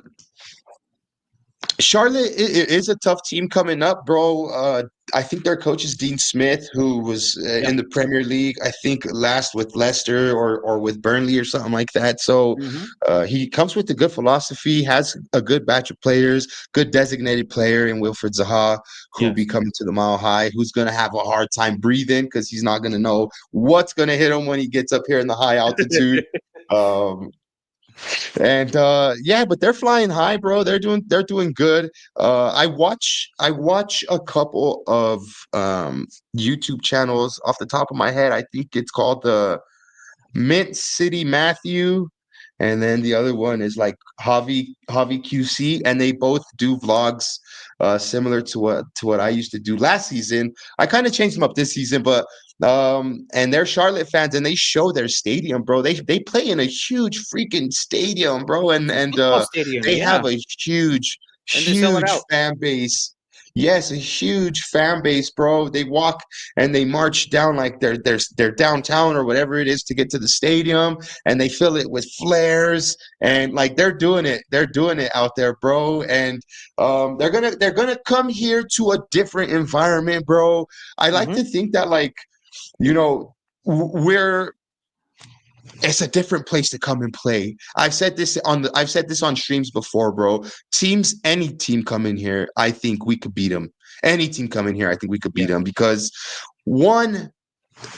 Charlotte is a tough team coming up, bro. I think their coach is Dean Smith, who was
Yeah.
in the Premier League, I think last with Leicester or with Burnley or something like that. So
Mm-hmm.
he comes with a good philosophy, has a good batch of players, good designated player in Wilfred Zaha, who be
Yes.
coming to the Mile High, who's going to have a hard time breathing because he's not going to know what's going to hit him when he gets up here in the high altitude. Um, and yeah, but they're flying high, bro. They're doing good. I watch a couple of YouTube channels off the top of my head. I think it's called the Mint City Matthew, and then the other one is like Javi QC, and they both do vlogs similar to what I used to do last season. I kind of changed them up this season, but and they're Charlotte fans, and they show their stadium, bro. They play in a huge freaking stadium, bro, and
It's a
and
football stadium.
they have
Yeah.
a huge
And they sell it
huge
out.
fan base. Yes, a huge fan base, bro. They walk and they march down like they're downtown or whatever it is to get to the stadium, and they fill it with flares and like they're doing it out there, bro. And they're gonna come here to a different environment, bro. I like
Mm-hmm.
to think that like you know we're it's a different place to come and play. I've said this on streams before, bro. Any team come in here, I think we could beat them. Any team come in here, I think we could beat
Yes.
them because one,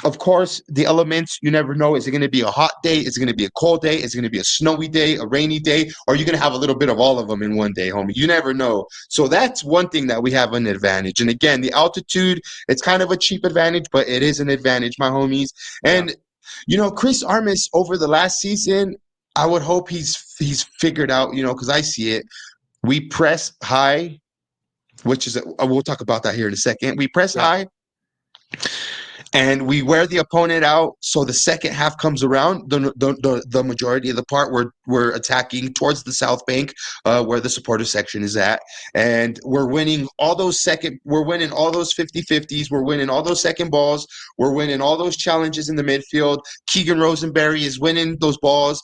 of course, the elements you never know. Is it going to be a hot day? Is it going to be a cold day? Is it going to be a snowy day, a rainy day? Or are you going to have a little bit of all of them in one day, homie? You never know. So that's one thing that we have an advantage. And again, the altitude, it's kind of a cheap advantage, but it is an advantage, my homies.
Yeah.
And Chris Armas over the last season, I would hope he's figured out, because I see it. We press high, which is we'll talk about that here in a second. We press
Yeah.
high and we wear the opponent out. So the second half comes around. The majority of the part we're attacking towards the south bank, where the supporter section is at, and we're winning all those 50-50s. We're winning all those second balls. We're winning all those challenges in the midfield. Keegan Rosenberry is winning those balls.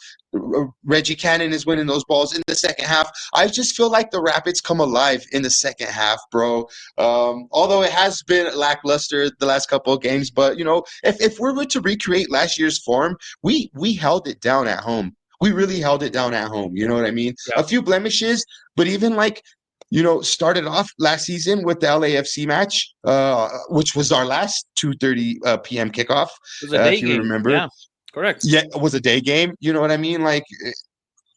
Reggie Cannon is winning those balls in the second half. I just feel like the Rapids come alive in the second half, bro. Although it has been lackluster the last couple of games, but if we were to recreate last year's form, we held it down at home. We really held it down at home. You know what I mean?
Yeah.
A few blemishes, but even like started off last season with the LAFC match, which was our last 2:30 p.m. kickoff,
It was a day
if you
game.
remember.
Yeah. Correct.
Yeah, it was a day game. You know what I mean? Like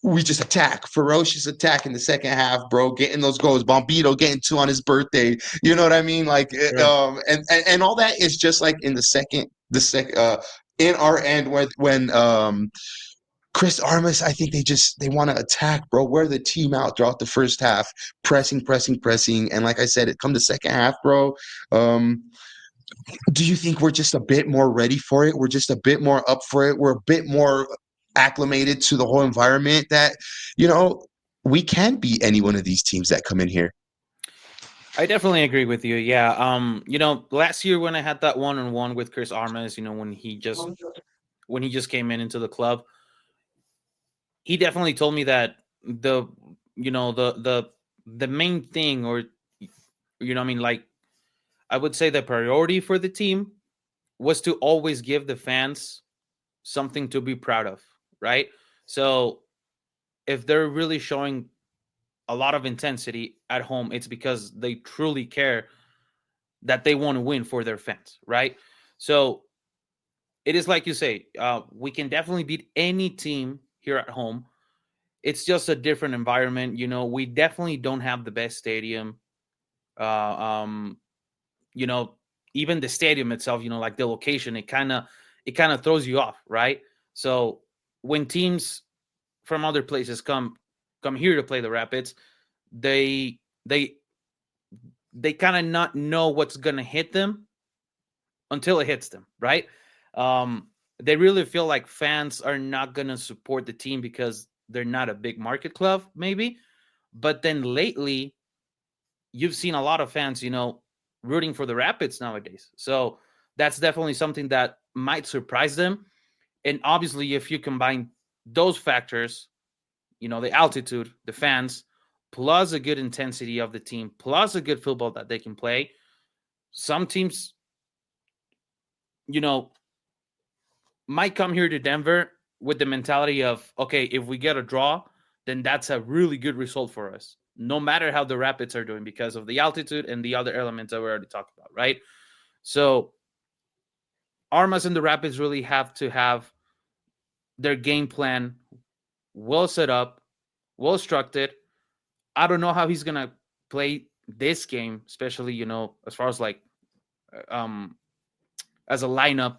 we just ferocious attack in the second half, bro. Getting those goals, Bombito getting two on his birthday. You know what I mean? Like,
Sure.
and all that is just like in in our end when Chris Armas, I think they want to attack, bro. Wear the team out throughout the first half, pressing, pressing, pressing, and like I said, it come the second half, bro. Um, do you think we're just a bit more ready for it? We're just a bit more up for it. We're a bit more acclimated to the whole environment that, you know, we can beat any one of these teams that come in here.
I definitely agree with you. Yeah. Last year when I had that one-on-one with Chris Armas, when he just came into the club, he definitely told me that the the main thing, or like, I would say the priority for the team was to always give the fans something to be proud of, right? So if they're really showing a lot of intensity at home, it's because they truly care that they want to win for their fans, right? So it is like you say, we can definitely beat any team here at home. It's just a different environment. We definitely don't have the best stadium. Uh, um, you know, Even the stadium itself, like the location, it kind of throws you off, right? So when teams from other places come here to play the Rapids, they they they kind of not know what's gonna hit them until it hits them, right? They really feel like fans are not gonna support the team because they're not a big market club, maybe. But then lately, you've seen a lot of fans, rooting for the Rapids nowadays. So that's definitely something that might surprise them. And obviously, if you combine those factors, the altitude, the fans, plus a good intensity of the team, plus a good football that they can play, some teams, you know, might come here to Denver with the mentality of, okay, if we get a draw, then that's a really good result for us, no matter how the Rapids are doing, because of the altitude and the other elements that we already talked about, right? So Armas and the Rapids really have to have their game plan well set up, well structured. I don't know how he's gonna play this game, especially as far as like um as a lineup,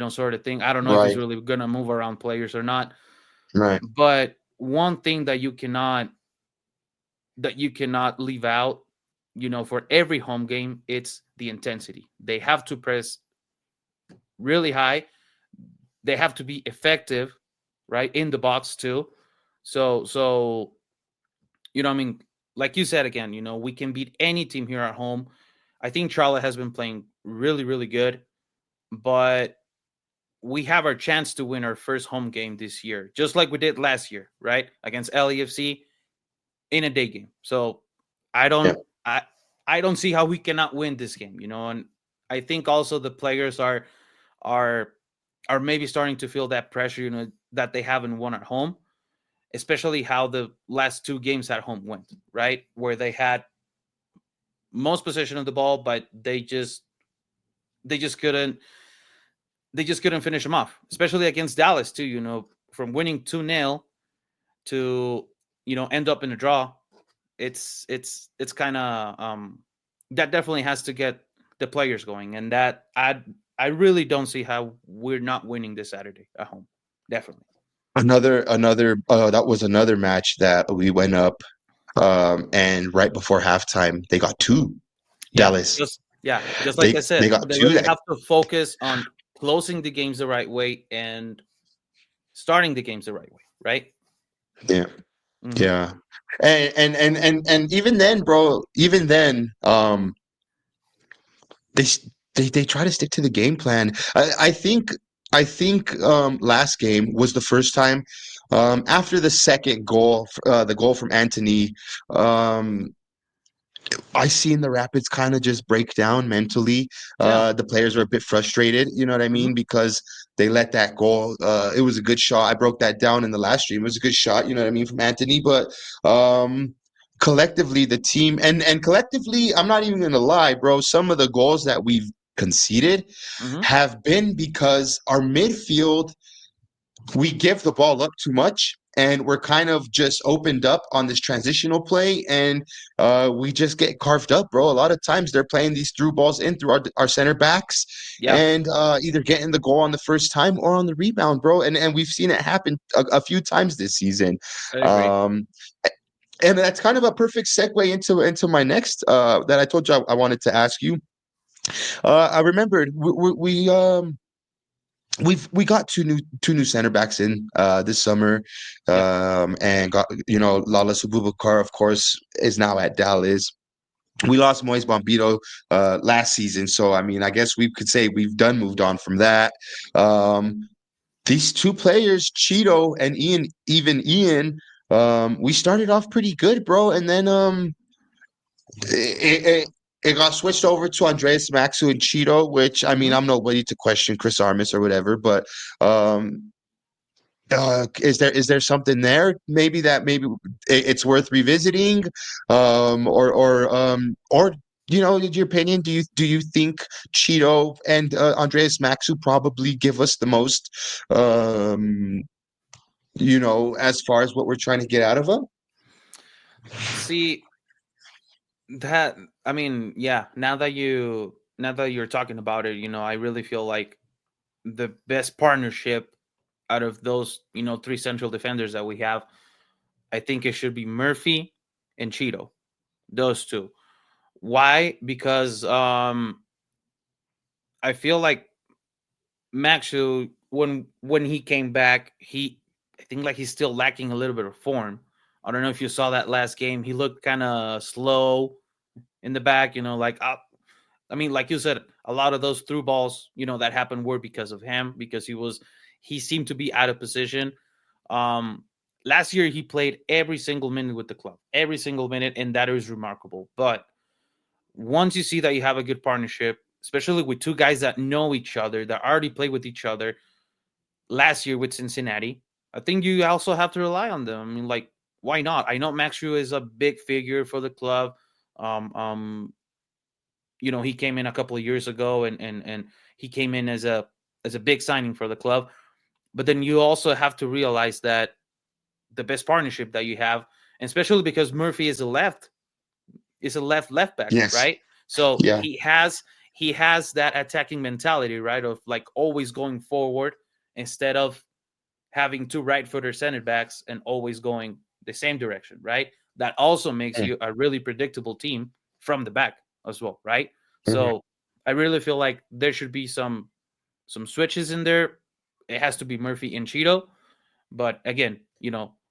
sort of thing. I don't know if he's
Right,
really gonna move around players or not.
right.
But one thing that you cannot leave out, for every home game, it's the intensity. They have to press really high. They have to be effective, right, in the box too. So I mean, like you said again, we can beat any team here at home. I think Charlotte has been playing really, really good, but we have our chance to win our first home game this year, just like we did last year, right, against LAFC in a day game. So I
Yeah.
don't, I, I don't see how we cannot win this game, and I think also the players are are maybe starting to feel that pressure, that they haven't won at home, especially how the last two games at home went, right? Where they had most possession of the ball, but they just couldn't finish them off, especially against Dallas too. From winning 2-0 to end up in a draw. It's kind of that definitely has to get the players going, and that I really don't see how we're not winning this Saturday at home. Definitely.
Another that was another match that we went up, and right before halftime they got two.
Yeah,
Dallas.
just like I
They
said,
got
they
two
really
that
have to focus on closing the games the right way and starting the games the right way, right?
yeah.
Hmm.
Yeah. And even then, bro, even then, they s- they try to stick to the game plan. I think last game was the first time, after the second goal, the goal from Anthony. um, I seen the Rapids kind of just break down mentally.
Yeah.
The players were a bit frustrated, you know what I
Hmm.
mean, because they let that goal. It was a good shot. I broke that down in the last stream. It was a good shot, you know what I mean, from Anthony. But collectively, the team and collectively, I'm not even gonna lie, bro. Some of the goals that we've conceded
Hmm.
have been because our midfield, we give the ball up too much, and we're kind of just opened up on this transitional play, and we just get carved up, bro. A lot of times they're playing these through balls in through our center backs,
Yeah,
and either getting the goal on the first time or on the rebound, bro. And we've seen it happen a few times this season.
I agree.
um, and that's kind of a perfect segue into my next, that I told you I wanted to ask you. I remembered we we got two new center backs in this summer,
Yep.
and got Lala Abubakar, of course, is now at Dallas. We lost Moise Bombito last season, so I mean, I guess we could say we've done moved on from that. Um, these two players, Cheeto and Ian, even Ian, we started off pretty good, bro, and then it, it, it got switched over to Andreas Maxu and Cheeto, which I mean,
Mhm.
I'm nobody to question Chris Armas or whatever, but um, is there something there maybe that maybe it's worth revisiting, or in your opinion, do you think Cheeto and Andreas Maxu probably give us the most, um, as far as what we're trying to get out of them?
See that, I mean, yeah, now that you're talking about it, I really feel like the best partnership out of those, three central defenders that we have, I think it should be Murphy and Cheeto. Those two. Why? Because I feel like Maxu, when he came back, I think like he's still lacking a little bit of form. I don't know if you saw that last game. He looked kind of slow in the back, like up. I mean, like you said, a lot of those through balls, that happened were because of him, because he seemed to be out of position. Um, Last year he played every single minute with the club, every single minute, and that is remarkable. But once you see that you have a good partnership, especially with two guys that know each other, that already played with each other last year with Cincinnati, I think you also have to rely on them. I mean, like, why not? I know Max Rue is a big figure for the club. Um, um, he came in a couple of years ago, and he came in as a big signing for the club. But then you also have to realize that the best partnership that you have, and especially because Murphy is a left back,
Yes.
right? So
Yeah.
he has that attacking mentality, right? Of like always going forward instead of having two right footer center backs and always going the same direction, right? That also makes
Mm,
you a really predictable team from the back as well, right?
mhm.
So I really feel like there should be some switches in there. It has to be Murphy and Cheeto. But again,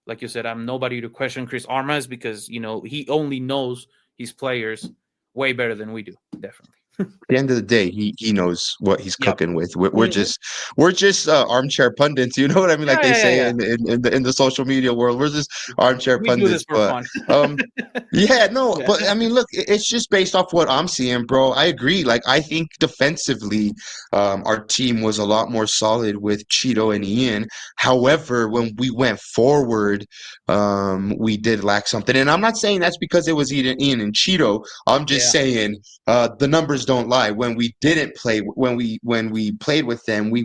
like you said, I'm nobody to question Chris Armas because he only knows his players way better than we do. Definitely.
The end of the day, he knows what he's
Yep.
cooking with. We're
Hmm.
just armchair pundits. You know what I mean? Like
Yeah,
they
yeah, yeah,
say
yeah.
in the social media world, we're just armchair
We do this
pundits.
for
But
fun.
um, yeah, no.
Yeah.
But I mean, look, it's just based off what I'm seeing, bro. I agree. Like I think defensively, our team was a lot more solid with Cheeto and Ian. However, when we went forward, we did lack something. And I'm not saying that's because it was Ian and Cheeto. I'm just
Yeah.
saying the numbers don't lie. When we didn't play, when we played with them, we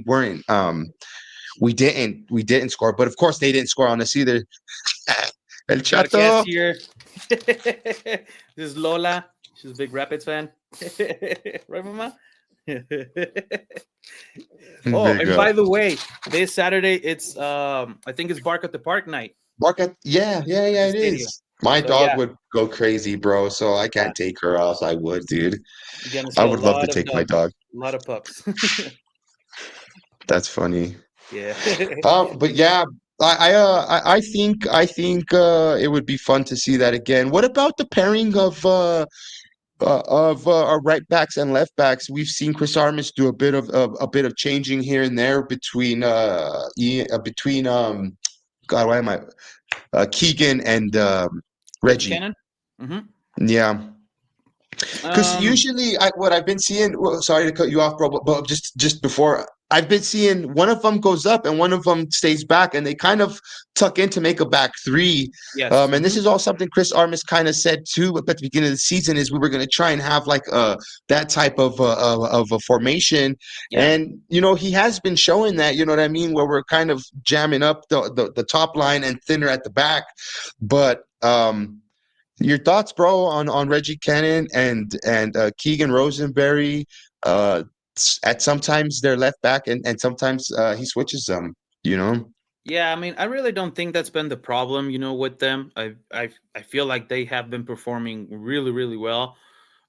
didn't score. But of course, they didn't score on us either. El
Got a guest
Chato,
here. This is Lola. She's a big Rapids fan. Right, Mama? Oh,
big
and by the way, this Saturday it's I think it's Bark at the Park night
market. Yeah, yeah,
at
yeah.
the
It
stadium.
is. My
So
dog
yeah,
would go crazy, bro. So I
yeah,
can't take her, else I would, dude.
you're gonna
I
see a
would love to
lot of
take my
dogs,
dog.
a lot of pups.
That's funny.
Yeah.
But yeah, I think it would be fun to see that again. What about the pairing of our right backs and left backs? We've seen Chris Armas do a bit of changing here and there between God, why am I Keegan and
Reggie
Reggie.
Cannon. Hmm.
Yeah. Because
Um.
usually, what I've been seeing, well, sorry to cut you off, bro, but just before, I've been seeing one of them goes up and one of them stays back, and they kind of tuck in to make a back three.
Yes.
And
Hmm.
this is all something Chris Armas kind of said too at the beginning of the season, is we were going to try and have like that type of a formation,
Yeah.
and he has been showing that, you know what I mean, where we're kind of jamming up the top line and thinner at the back, but your thoughts, bro, on Reggie Cannon and Keegan Rosenberry. At sometimes they're left back, and sometimes he switches them. You know.
Yeah, I mean, I really don't think that's been the problem, with them. I feel like they have been performing really, really well.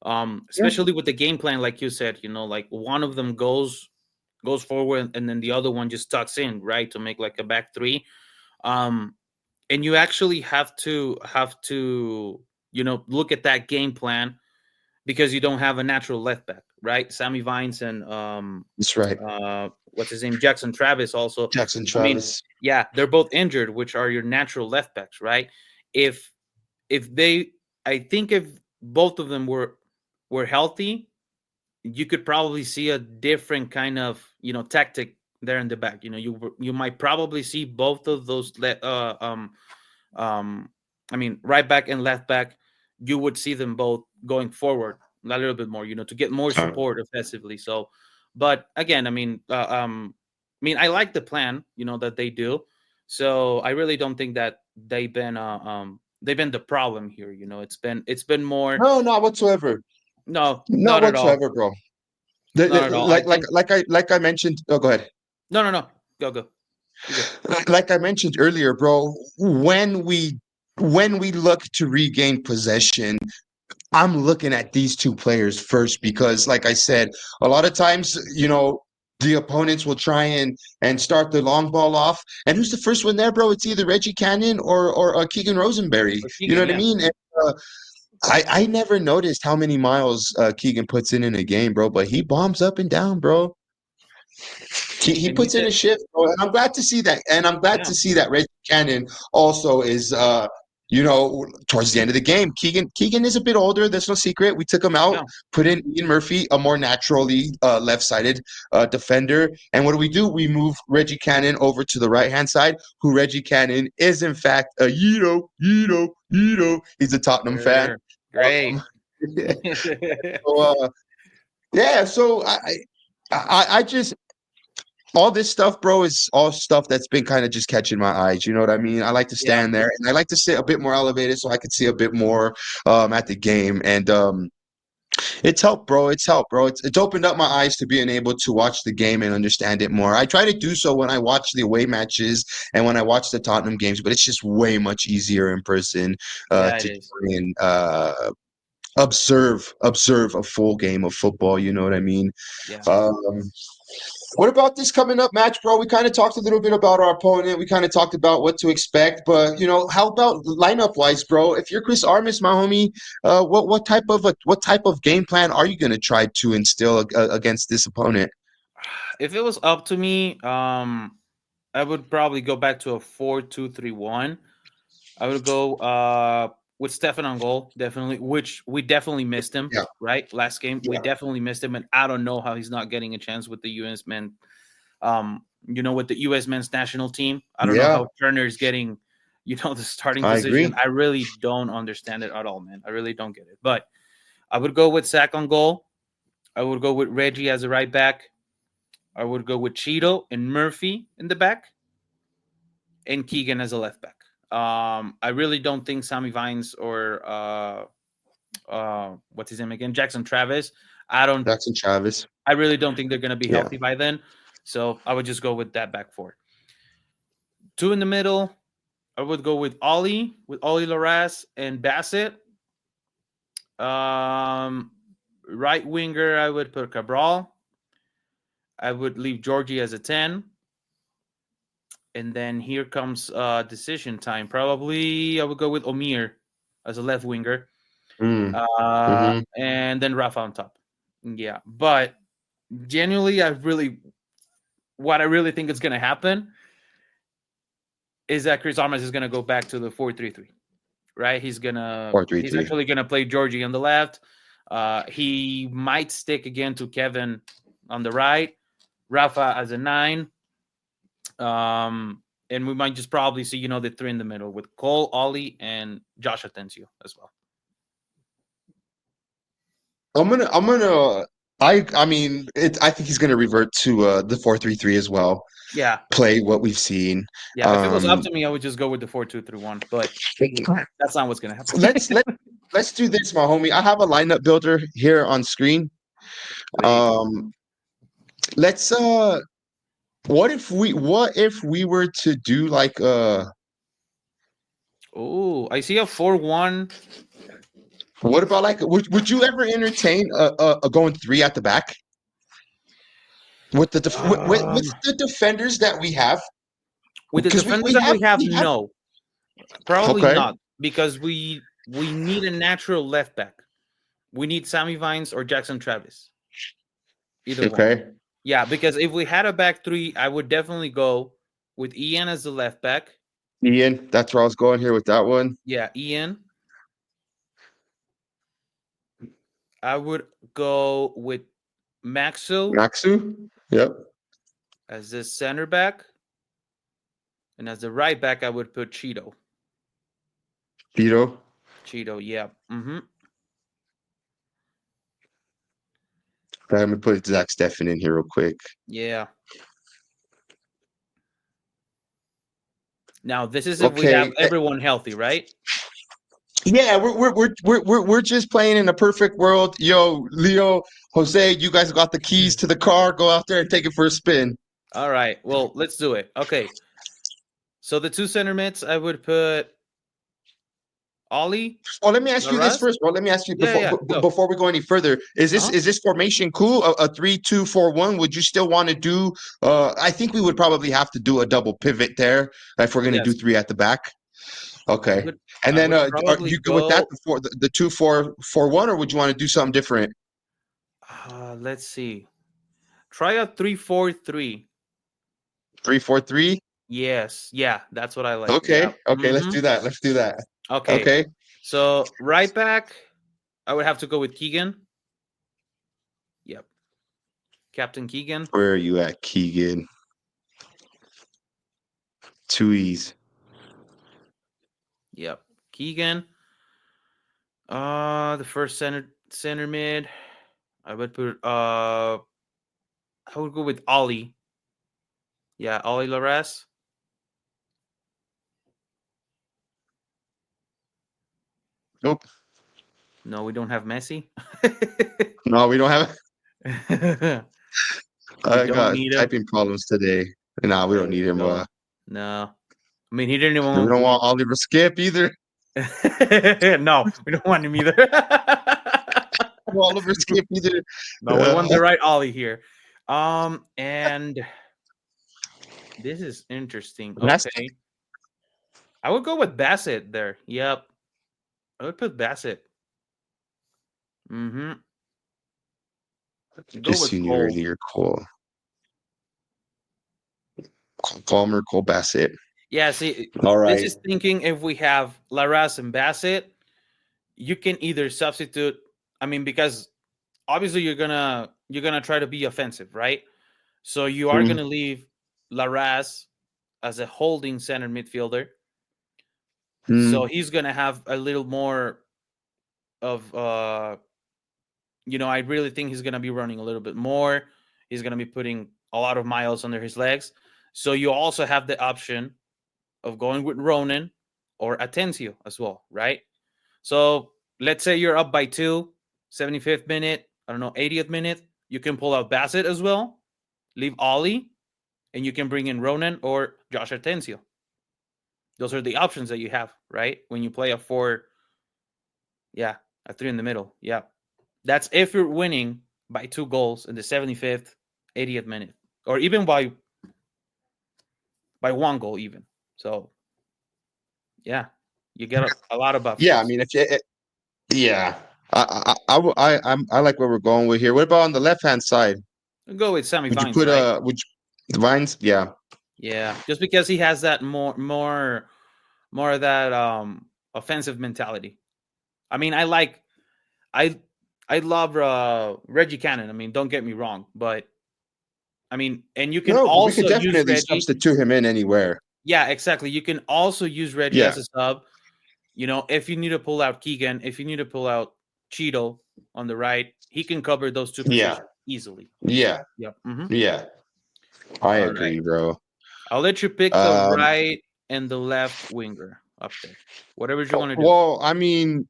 Yeah.
Especially with the game plan, like you said, like one of them goes goes forward, and then the other one just tucks in, right, to make like a back three. Um, and you actually have to look at that game plan because you don't have a natural left back, right? Sammy Vines and
That's right.
what's his name, Jackson Travis. Also,
Jackson
I mean,
Travis.
yeah, they're both injured, which are your natural left backs, right? If if they, I think if both of them were healthy, you could probably see a different kind of tactic there in the back. You might probably see both of those um I mean right back and left back. You would see them both going forward a little bit more, to get more support offensively. So, but again, I like the plan, that they do. So I really don't think that they've been the problem here. It's been more.
No, not whatsoever.
No,
Not
not at all.
whatsoever, bro.
Not at all. I think
Like I mentioned. Oh, go ahead.
no. Go. You good?
Like I mentioned earlier, bro. When we look to regain possession, I'm looking at these two players first because, like I said, a lot of times, the opponents will try and start the long ball off. And who's the first one there, bro? It's either Reggie Cannon or Keegan Rosenberry.
Or
You know
Keegan,
what I
yeah.
mean? And, I never noticed how many miles Keegan puts in a game, bro, but he bombs up and down, bro. He
And he
puts in
said,
a shift, bro, and I'm glad to see that. And I'm glad
yeah,
to see that Reggie Cannon also is, towards the end of the game. Keegan is a bit older. There's no secret. We took him out,
yeah.
put in Ian Murphy, a more naturally left-sided defender. And what do? We move Reggie Cannon over to the right-hand side, who Reggie Cannon is, in fact, a Yeedo. He's a Tottenham fan.
Sure. Great.
Um, so, yeah, so I just all this stuff, bro, is all stuff that's been kind of just catching my eyes. You know what I mean? I like to
Yeah.
stand there and I like to sit a bit more elevated so I can see a bit more at the game. And it's helped, bro. It's helped, bro. It's opened up my eyes to being able to watch the game and understand it more. I try to do so when I watch the away matches and when I watch the Tottenham games, but it's just way much easier in person
Yeah, it
to
is.
try and observe a full game of football. You know what I mean?
Yeah.
Um, what about this coming up match, bro? We kind of talked a little bit about our opponent. We kind of talked about what to expect, but how about lineup wise, bro? If you're Chris Armas, my homie, what type of game plan are you going to try to instill against this opponent?
If it was up to me, I would probably go back to a 4-2-3-1. I would go with Stefan on goal, definitely, which we definitely missed him,
Yeah,
right? Last game, we
yeah,
definitely missed him, and I don't know how he's not getting a chance with the U.S. men. With the U.S. men's national team. I don't know
yeah.
how Turner is getting, the starting
I
position.
agree.
I really don't understand it at all, man. I really don't get it. But I would go with Sack on goal. I would go with Reggie as a right back. I would go with Cheeto and Murphy in the back, and Keegan as a left back. I really don't think Sammy Vines or what's his name again, Jackson Travis. I don't.
Jackson Travis.
I really don't think they're going to be
Yeah.
healthy by then. So I would just go with that back four. Two in the middle. I would go with Ollie Laras and Bassett. Right winger, I would put Cabral. I would leave Georgie as a 10. And then here comes decision time. Probably I would go with Omir as a left winger.
Mm. Mm-hmm.
And then Rafa on top. Yeah. But genuinely, what I really think is going to happen is that Chris Armas is going to go back to the 4-3-3. Right? He's
4-3-3.
actually going to play Georgie on the left. He might stick again to Kevin on the right. Rafa as a 9. And we might just probably see, the 3 in the middle with Cole, Ollie, and Josh Atencio as well.
I mean, I think he's gonna revert to the 4-3-3 as well.
Yeah.
Play what we've seen.
Yeah. If it was up to me, I would just go with the 4-2-3-1. But that's not what's gonna happen.
Let's do this, my homie. I have a lineup builder here on screen. Let's what if we were to do like
Oh, I see a 4-1.
What about like would you ever entertain a going 3 at the back? with the with
Um,
the defenders that we have,
with the
because
defenders that we have,
we have
no, probably
okay,
not, because we need a natural left back. We need Sammy Vines or Jackson Travis, either one.
okay,
Yeah, because if we had a back three, I would definitely go with Ian as the left back.
Ian. That's where I was going here with that one.
Yeah, Ian. I would go with Maxo
Maxu. Yep.
as the center back, and as the right back, I would put Cheeto.
Vito.
Cheeto, yeah.
Let me put Zach Steffen in here real quick.
Yeah. Now this is if we have
Okay.
everyone healthy, right?
Yeah, we're just playing in a perfect world. Yo, Leo, Jose, you guys got the keys to the car. Go out there and take it for a spin.
All right. Well, let's do it. Okay. So the two center mids, I would put Ollie.
Well, let me ask you this
Laras?
first. Well, let me ask you
Yeah. Go.
before we go any further. Is this formation cool? A 3-2-4-1? Would you still want to do? I think we would probably have to do a double pivot there if we're going to do
Yes.
three at the back. Okay. And
I
then
would
are
probably
you good with that
go.
before the 2-4-4-1, or would you want to do something different?
Let's see. Try a 3-4-3.
3-4-3.
Yes. Yeah, that's what I like. Yeah.
Okay. Okay. Let's do that. Let's do that.
Okay.
Okay.
So right back, I would have to go with Keegan. Yep. Captain Keegan.
Where are you at, Keegan? 2 E's.
Yep. Keegan. The first center mid. I would put I would go with Ollie. Yeah, Ollie Laras.
Nope.
No, we don't have Messi.
No, we don't have.
We
I
don't
got
need him.
typing problems today. Nah, we don't
There
need
we
him.
go. No. I mean, he didn't
We
even
don't want Oliver Skip either.
No, we don't want him either.
Oliver Skip either.
No, we want the right Ollie here. And this is interesting. Okay. I would go with Bassett there. Yep. I would put Bassett. Mm-hmm.
Just you knew earlier, Cole. Palmer, Cole Bassett.
Yeah, see,
All right.
this is thinking if we have Laras and Bassett, you can either substitute. I mean, because obviously you're gonna try to be offensive, right? So you are gonna leave Laras as a holding center midfielder. So he's gonna have a little more of I really think he's gonna be running a little bit more. He's gonna be putting a lot of miles under his legs. So you also have the option of going with Ronan or Atencio as well, right? So let's say you're up by 2, 75th minute, 80th minute, you can pull out Bassett as well, leave Ollie, and you can bring in Ronan or Josh Atencio. Those are the options that you have, right? When you play a 4, a 3 in the middle. Yeah. That's if you're winning by 2 goals in the 75th, 80th minute, or even by 1 goal even. So, yeah, you get a lot of buffs.
Yeah, I mean, I like where we're going with here. What about on the left hand side?
We'll go with Sammy Vines,
Would you put
right?
would you, Vines? Yeah.
Yeah, just because he has that more of that offensive mentality. I mean, I love Reggie Cannon. I mean, don't get me wrong, but I mean, and you can
we could
also use
definitely
Reggie.
substitute him in anywhere.
Yeah, exactly. You can also use Reggie as a sub. If you need to pull out Keegan, if you need to pull out Cheeto on the right, he can cover those 2 positions easily.
Yeah.
Yep.
Yeah. I agree, bro.
I'll let you pick the right and the left winger up there. Whatever you want to do.
Well, I mean,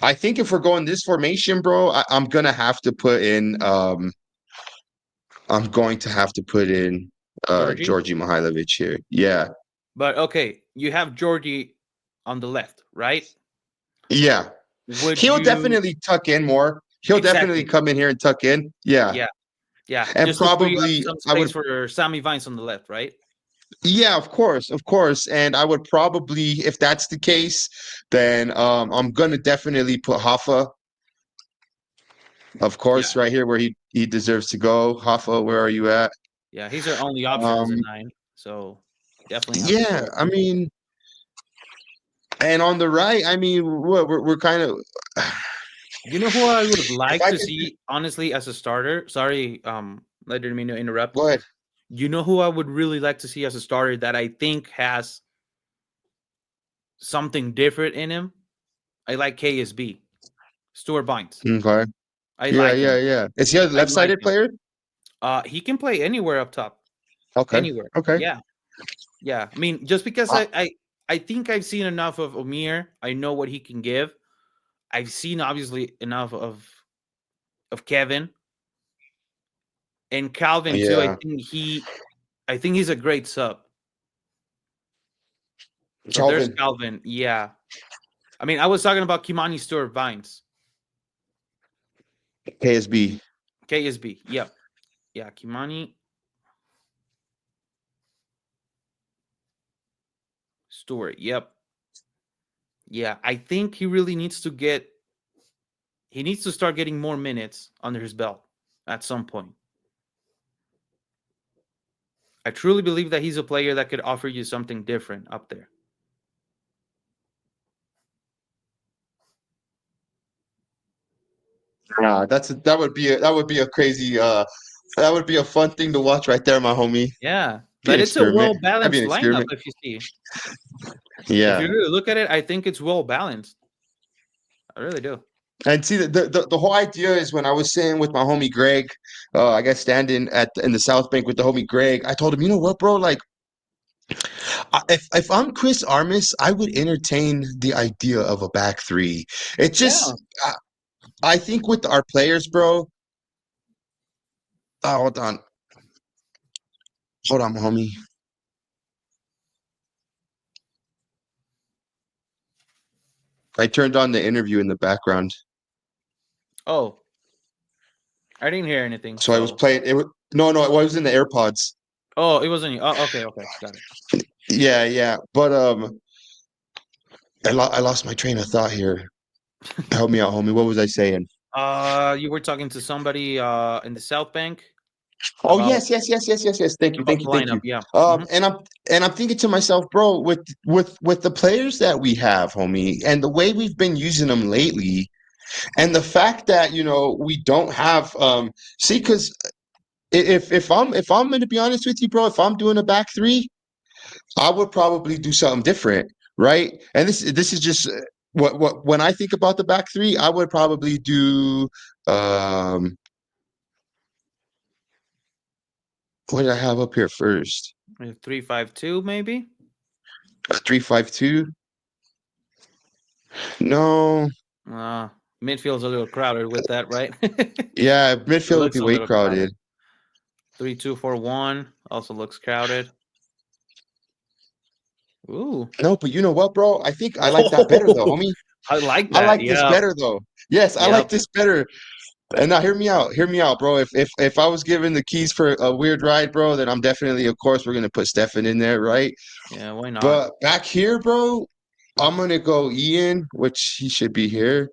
I think if we're going this formation, bro, I'm gonna have to put in Georgie Mihailovic here. Yeah.
But okay, you have Georgie on the left, right?
Yeah. He'll definitely tuck in more. He'll definitely come in here and tuck in. Yeah.
Yeah. Yeah,
And
just to free up
probably
some
I would,
space for Sammy Vines on the left, right?
yeah, of course, and I would probably, if that's the case, then I'm gonna definitely put Hoffa, of
Yeah,
course, right here where he deserves to go. Hoffa, where are you at?
yeah, he's our only option as a
Um,
9, so definitely have to
yeah,
put
I
him.
mean, and on the right, I mean, we're kind of.
You know who I would
If
like
I
to
could
see, honestly, as a starter? Sorry, I didn't mean to interrupt.
go ahead.
You know who I would really like to see as a starter that I think has something different in him? I like KSB, Stuart Vines.
Okay.
I
Yeah,
like
yeah,
him.
yeah. Is he a
I like
left-sided
him.
player?
He can play anywhere up top,
Okay.
anywhere.
Okay.
Yeah, yeah. I mean, just because
Uh,
I think I've seen enough of Omir. I know what he can give. I've seen obviously enough of Kevin and Calvin too.
yeah.
I think he's a great sub. So there's
Calvin,
Calvin. Yeah. I mean, I was talking about Kimani Stewart Vines.
KSB.
KSB. Yep. Yeah. Kimani Stewart. Yep. Yeah. I think he really needs to start getting more minutes under his belt at some point. I truly believe that he's a player that could offer you something different up there.
Yeah, that would be a crazy that would be a fun thing to watch right there, my homie.
Yeah.
Be an
But it's a
experiment.
well
That'd be
balanced
an
lineup
experiment.
if you see. If you
Yeah.
really look at it, I think it's well balanced. I really do.
And see, the whole idea is when I was sitting with my homie Greg, I guess standing in the South Bank with the homie Greg, I told him, you know what, bro? Like, if I'm Chris Armas, I would entertain the idea of a back three. It
Yeah.
just, I think with our players, bro. Oh, hold on, homie. I turned on the interview in the background,
Oh, I didn't hear anything.
so I was
So,
playing. It was no, no, it was in the AirPods.
oh, it wasn't you. Oh, okay, okay, got it.
Yeah, yeah, but I lost my train of thought here. Help me out, homie. What was I saying?
You were talking to somebody in the South Bank
Oh
about
yes, yes, yes, yes, yes, yes. Thank you, thank
the
you, thank
lineup.
you.
Yeah.
Um,
Hmm.
and I'm and I'm thinking to myself, bro, with the players that we have, homie, and the way we've been using them lately, and the fact that we don't have see, because if I'm going to be honest with you, bro, if I'm doing a back three, I would probably do something different, right? And this is just what when I think about the back three, I would probably do um what did I have up here first?
3-5-2 maybe.
3-5-2? No,
Uh, Midfield's a little crowded with that, right? It
yeah, midfield would be
looks a
way
little crowded.
crowded.
3-2-4-1 also looks crowded. Ooh.
No, but you know what, bro? I think I like that better though,
Oh,
homie.
I like
I
that.
like this
Yep.
better though. Yes, I like
Yep.
this better. And now hear me out, bro. If I was given the keys for a weird ride, bro, then I'm definitely, of course, we're gonna put Stefan in there, right?
Yeah. Why not?
But back here, bro, I'm gonna go Ian, which he should be here.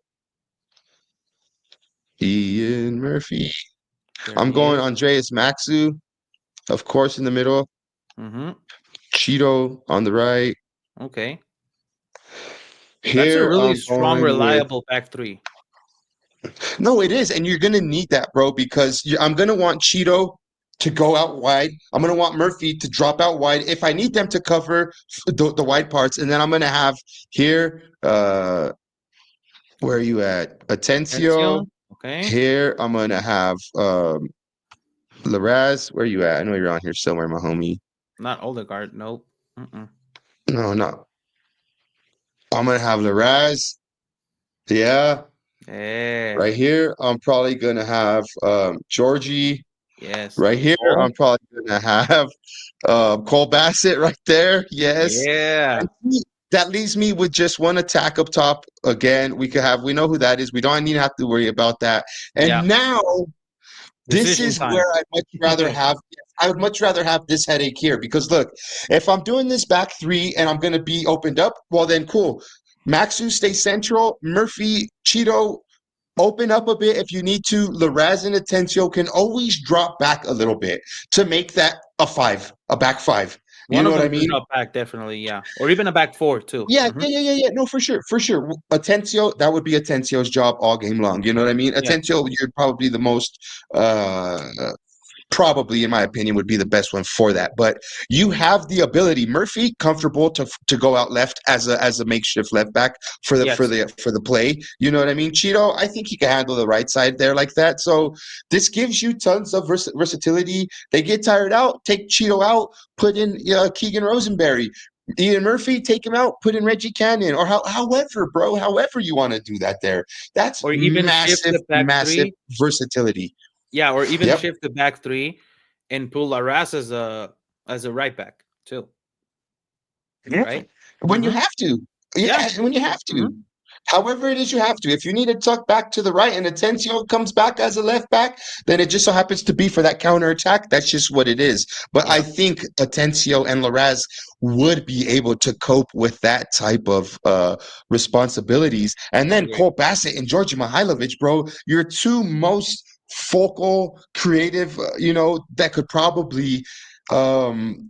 Ian Murphy.
There
I'm
he
going
is.
Andreas Maxu, of course, in the middle.
Mm-hmm.
Cheeto on the right.
Okay. That's a
Here
really
I'm
strong,
going with
reliable back three.
no, it is, and you're gonna need that, bro, because I'm gonna want Cheeto to go out wide. I'm gonna want Murphy to drop out wide if I need them to cover the wide parts, and then I'm gonna have here. Where are you at? Atencio.
Atención. Okay.
Here I'm gonna have Laraz. Where are you at? I know you're on here somewhere, my homie.
Not Odegaard. Nope. Mm-mm.
No, no. I'm gonna have Laraz. Yeah,
Yeah.
right here. I'm probably gonna have Georgie.
Yes.
Right here,
Oh.
I'm probably gonna have Cole Bassett right there. Yes.
Yeah.
And that leaves me with just one attack up top. Again, we know who that is. We don't need to have to worry about that.
Yeah.
And now This
Decision
is
time.
where I would much rather have this headache here because look, if I'm doing this back three and I'm going to be opened up, well then cool. Maxu stay central, Murphy, Cheeto open up a bit if you need to. Larraz and Atencio can always drop back a little bit to make that a five, a back five. You
One
know
of
what
them
I
can
mean?
drop back, definitely, yeah, or even a back four too.
Yeah, yeah, yeah, yeah, yeah. No, for sure, for sure. Atencio, that would be Atencio's job all game long. You know what I mean?
Yeah,
Atencio, you're probably the most uh probably, in my opinion, would be the best one for that. But you have the ability, Murphy, comfortable to go out left as a makeshift left back for the for
yes,
the for the play. You know what I mean? Cheeto, I think he can handle the right side there like that. So this gives you tons of versatility. They get tired out, take Cheeto out, put in Keegan Rosenberry. Ian Murphy, take him out, put in Reggie Cannon, or however, bro, however you want to do that there. That's
or even shift
massive,
the back
massive
three.
versatility.
Yeah, or even
Yep.
shift the back three and pull Laras as a right back too,
Yeah,
right?
when you
Mm-hmm.
have to.
Yeah.
Yeah, when you have to.
Mm-hmm.
However it is you have to. If you need to tuck back to the right and Atencio comes back as a left back, then it just so happens to be for that counter attack. That's just what it is. But I
Yeah,
think Atencio and Larraz would be able to cope with that type of responsibilities. And
I
then
agree.
Cole Bassett and Georgi Mihailovic, bro, your two most focal, creative, that could probably um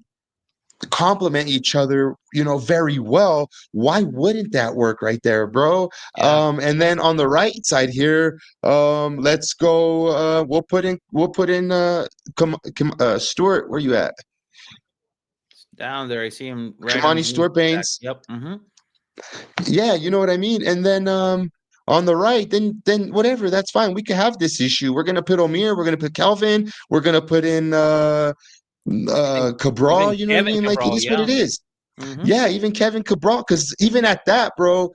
complement each other, very well. Why wouldn't that work right there, bro?
Yeah,
And then on the right side here, let's go. We'll put in Stuart. Where you at?
it's down there. I see him right
Kamani
underneath
Stuart
the back.
Baines.
Yep. Mm-hmm.
Yeah, you know what I mean. And then on the right, then whatever, that's fine. We can have this issue. We're gonna put Omir. We're gonna put Calvin. We're gonna put in
Even
Cabral.
even
You know what I
Kevin
mean? Like it
Cabral.
is what
Yeah.
it is.
Mm-hmm.
Yeah, even Kevin Cabral, because even at that, bro,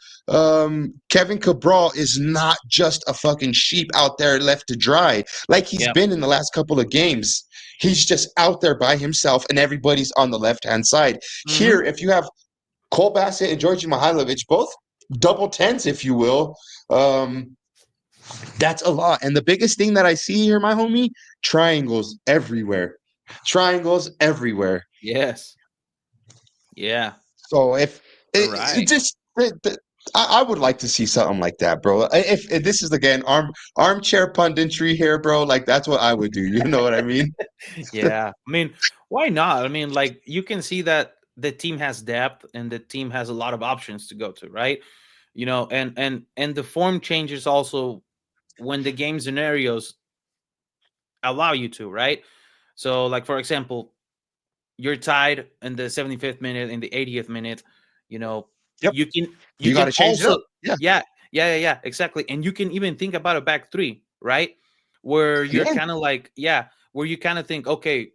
Kevin Cabral is not just a fucking sheep out there left to dry like he's
Yeah.
been in the last couple of games. He's just out there by himself, and everybody's on the left hand side. Here,
Mm-hmm.
if you have Cole Bassett and Georgi Mihailovic, both double tens, if you will, that's a lot. And the biggest thing that I see here, my homie, triangles everywhere. Triangles everywhere.
Yes. Yeah.
So if
All
it
right.
just I would like to see something like that, bro. If this is again armchair punditry here, bro, like that's what I would do. You know what I mean?
Yeah. I mean, why not? I mean, like you can see that the team has depth and the team has a lot of options to go to, right? And the form changes also when the game scenarios allow you to, right? So, like for example, you're tied in the 75th minute, in the 80th minute, you know,
Yep.
you can you
You got
can
to change it
also
up. Yeah.
yeah, yeah, exactly. And you can even think about a back three, right? Where you're
Yeah.
kind of like, yeah, where you kind of think, okay,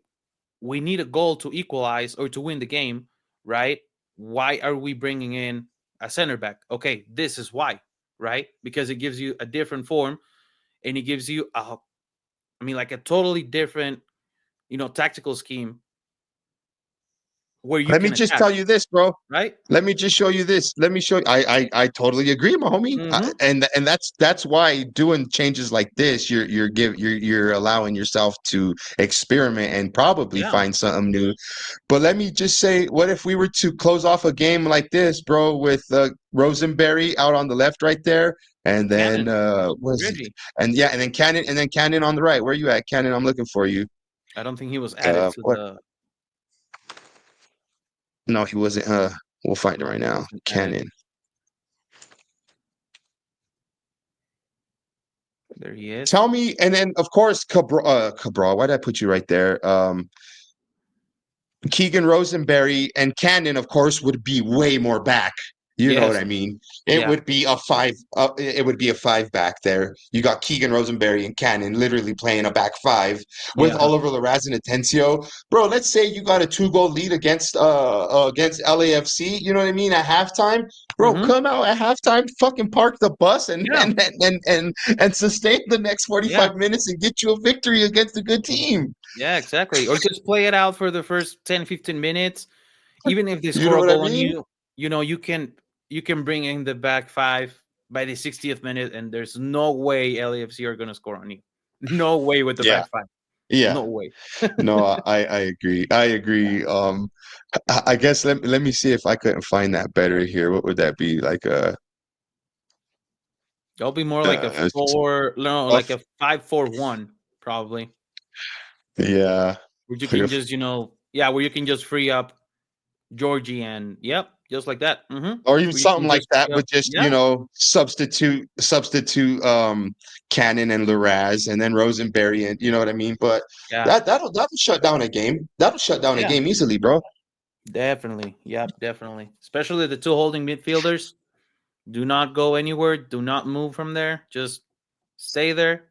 we need a goal to equalize or to win the game, right? Why are we bringing in a center back? Okay, this is why, right? Because it gives you a different form and it gives you I mean, like a totally different, tactical scheme where you
Let me
can
just
attack,
tell you this, bro.
right?
Let me just show you this. Let me show you. I totally agree, my homie.
Mm-hmm.
And that's why doing changes like this, you're allowing yourself to experiment and probably
Yeah.
find something new. But let me just say, what if we were to close off a game like this, bro, with Rosenberry out on the left, right there, and
And
then
Cannon,
was
Reggie.
and yeah, and then Cannon on the right. Where you at, Cannon? I'm looking for you.
I don't think he was added to
What?
the.
No, he wasn't. We'll find it right
He
now.
wasn't added.
Cannon.
There he is.
Tell me, and then of course Cabral. Why did I put you right there? Keegan Rosenberry and Cannon, of course, would be way more back. You know what
Yes.
I mean? It
Yeah.
would be a five. It would be a five back there. You got Keegan Rosenberry and Cannon literally playing a back five with
Yeah.
Oliver Larraz and Atencio. Bro, let's say you got a 2-goal lead against LAFC. You know what I mean? At halftime, bro,
Mm-hmm.
come out at halftime, fucking park the bus, and
Yeah.
and sustain the next
Yeah.
45 minutes and get you a victory against a good team.
Yeah. Exactly. Or just play it out for the first 10, 15 minutes. Even if they
You
score
know
a
what I
goal on
mean?
you, you can bring in the back five by the 60th minute, and there's no way LAFC are going to score on you. No way with the
Yeah,
back five.
yeah.
No way.
No, I agree. I agree. I guess let me see if I couldn't find that better here. What would that be? Like
It'll be more like a
uh,
four, no,
a
like a 5-4-1 probably,
yeah.
where you
Like a
can just, yeah, where you can just free up Georgie and yep, just like that.
or even
Where you
something
can
like
just
that
free up,
with just
yeah,
substitute Cannon and Larraz and then Rosenberry and you know what I mean. But
yeah,
that'll shut down a game. That'll shut down a
yeah,
game easily, bro.
definitely, yep, definitely. Especially the two holding midfielders. Do not go anywhere. Do not move from there. Just stay there.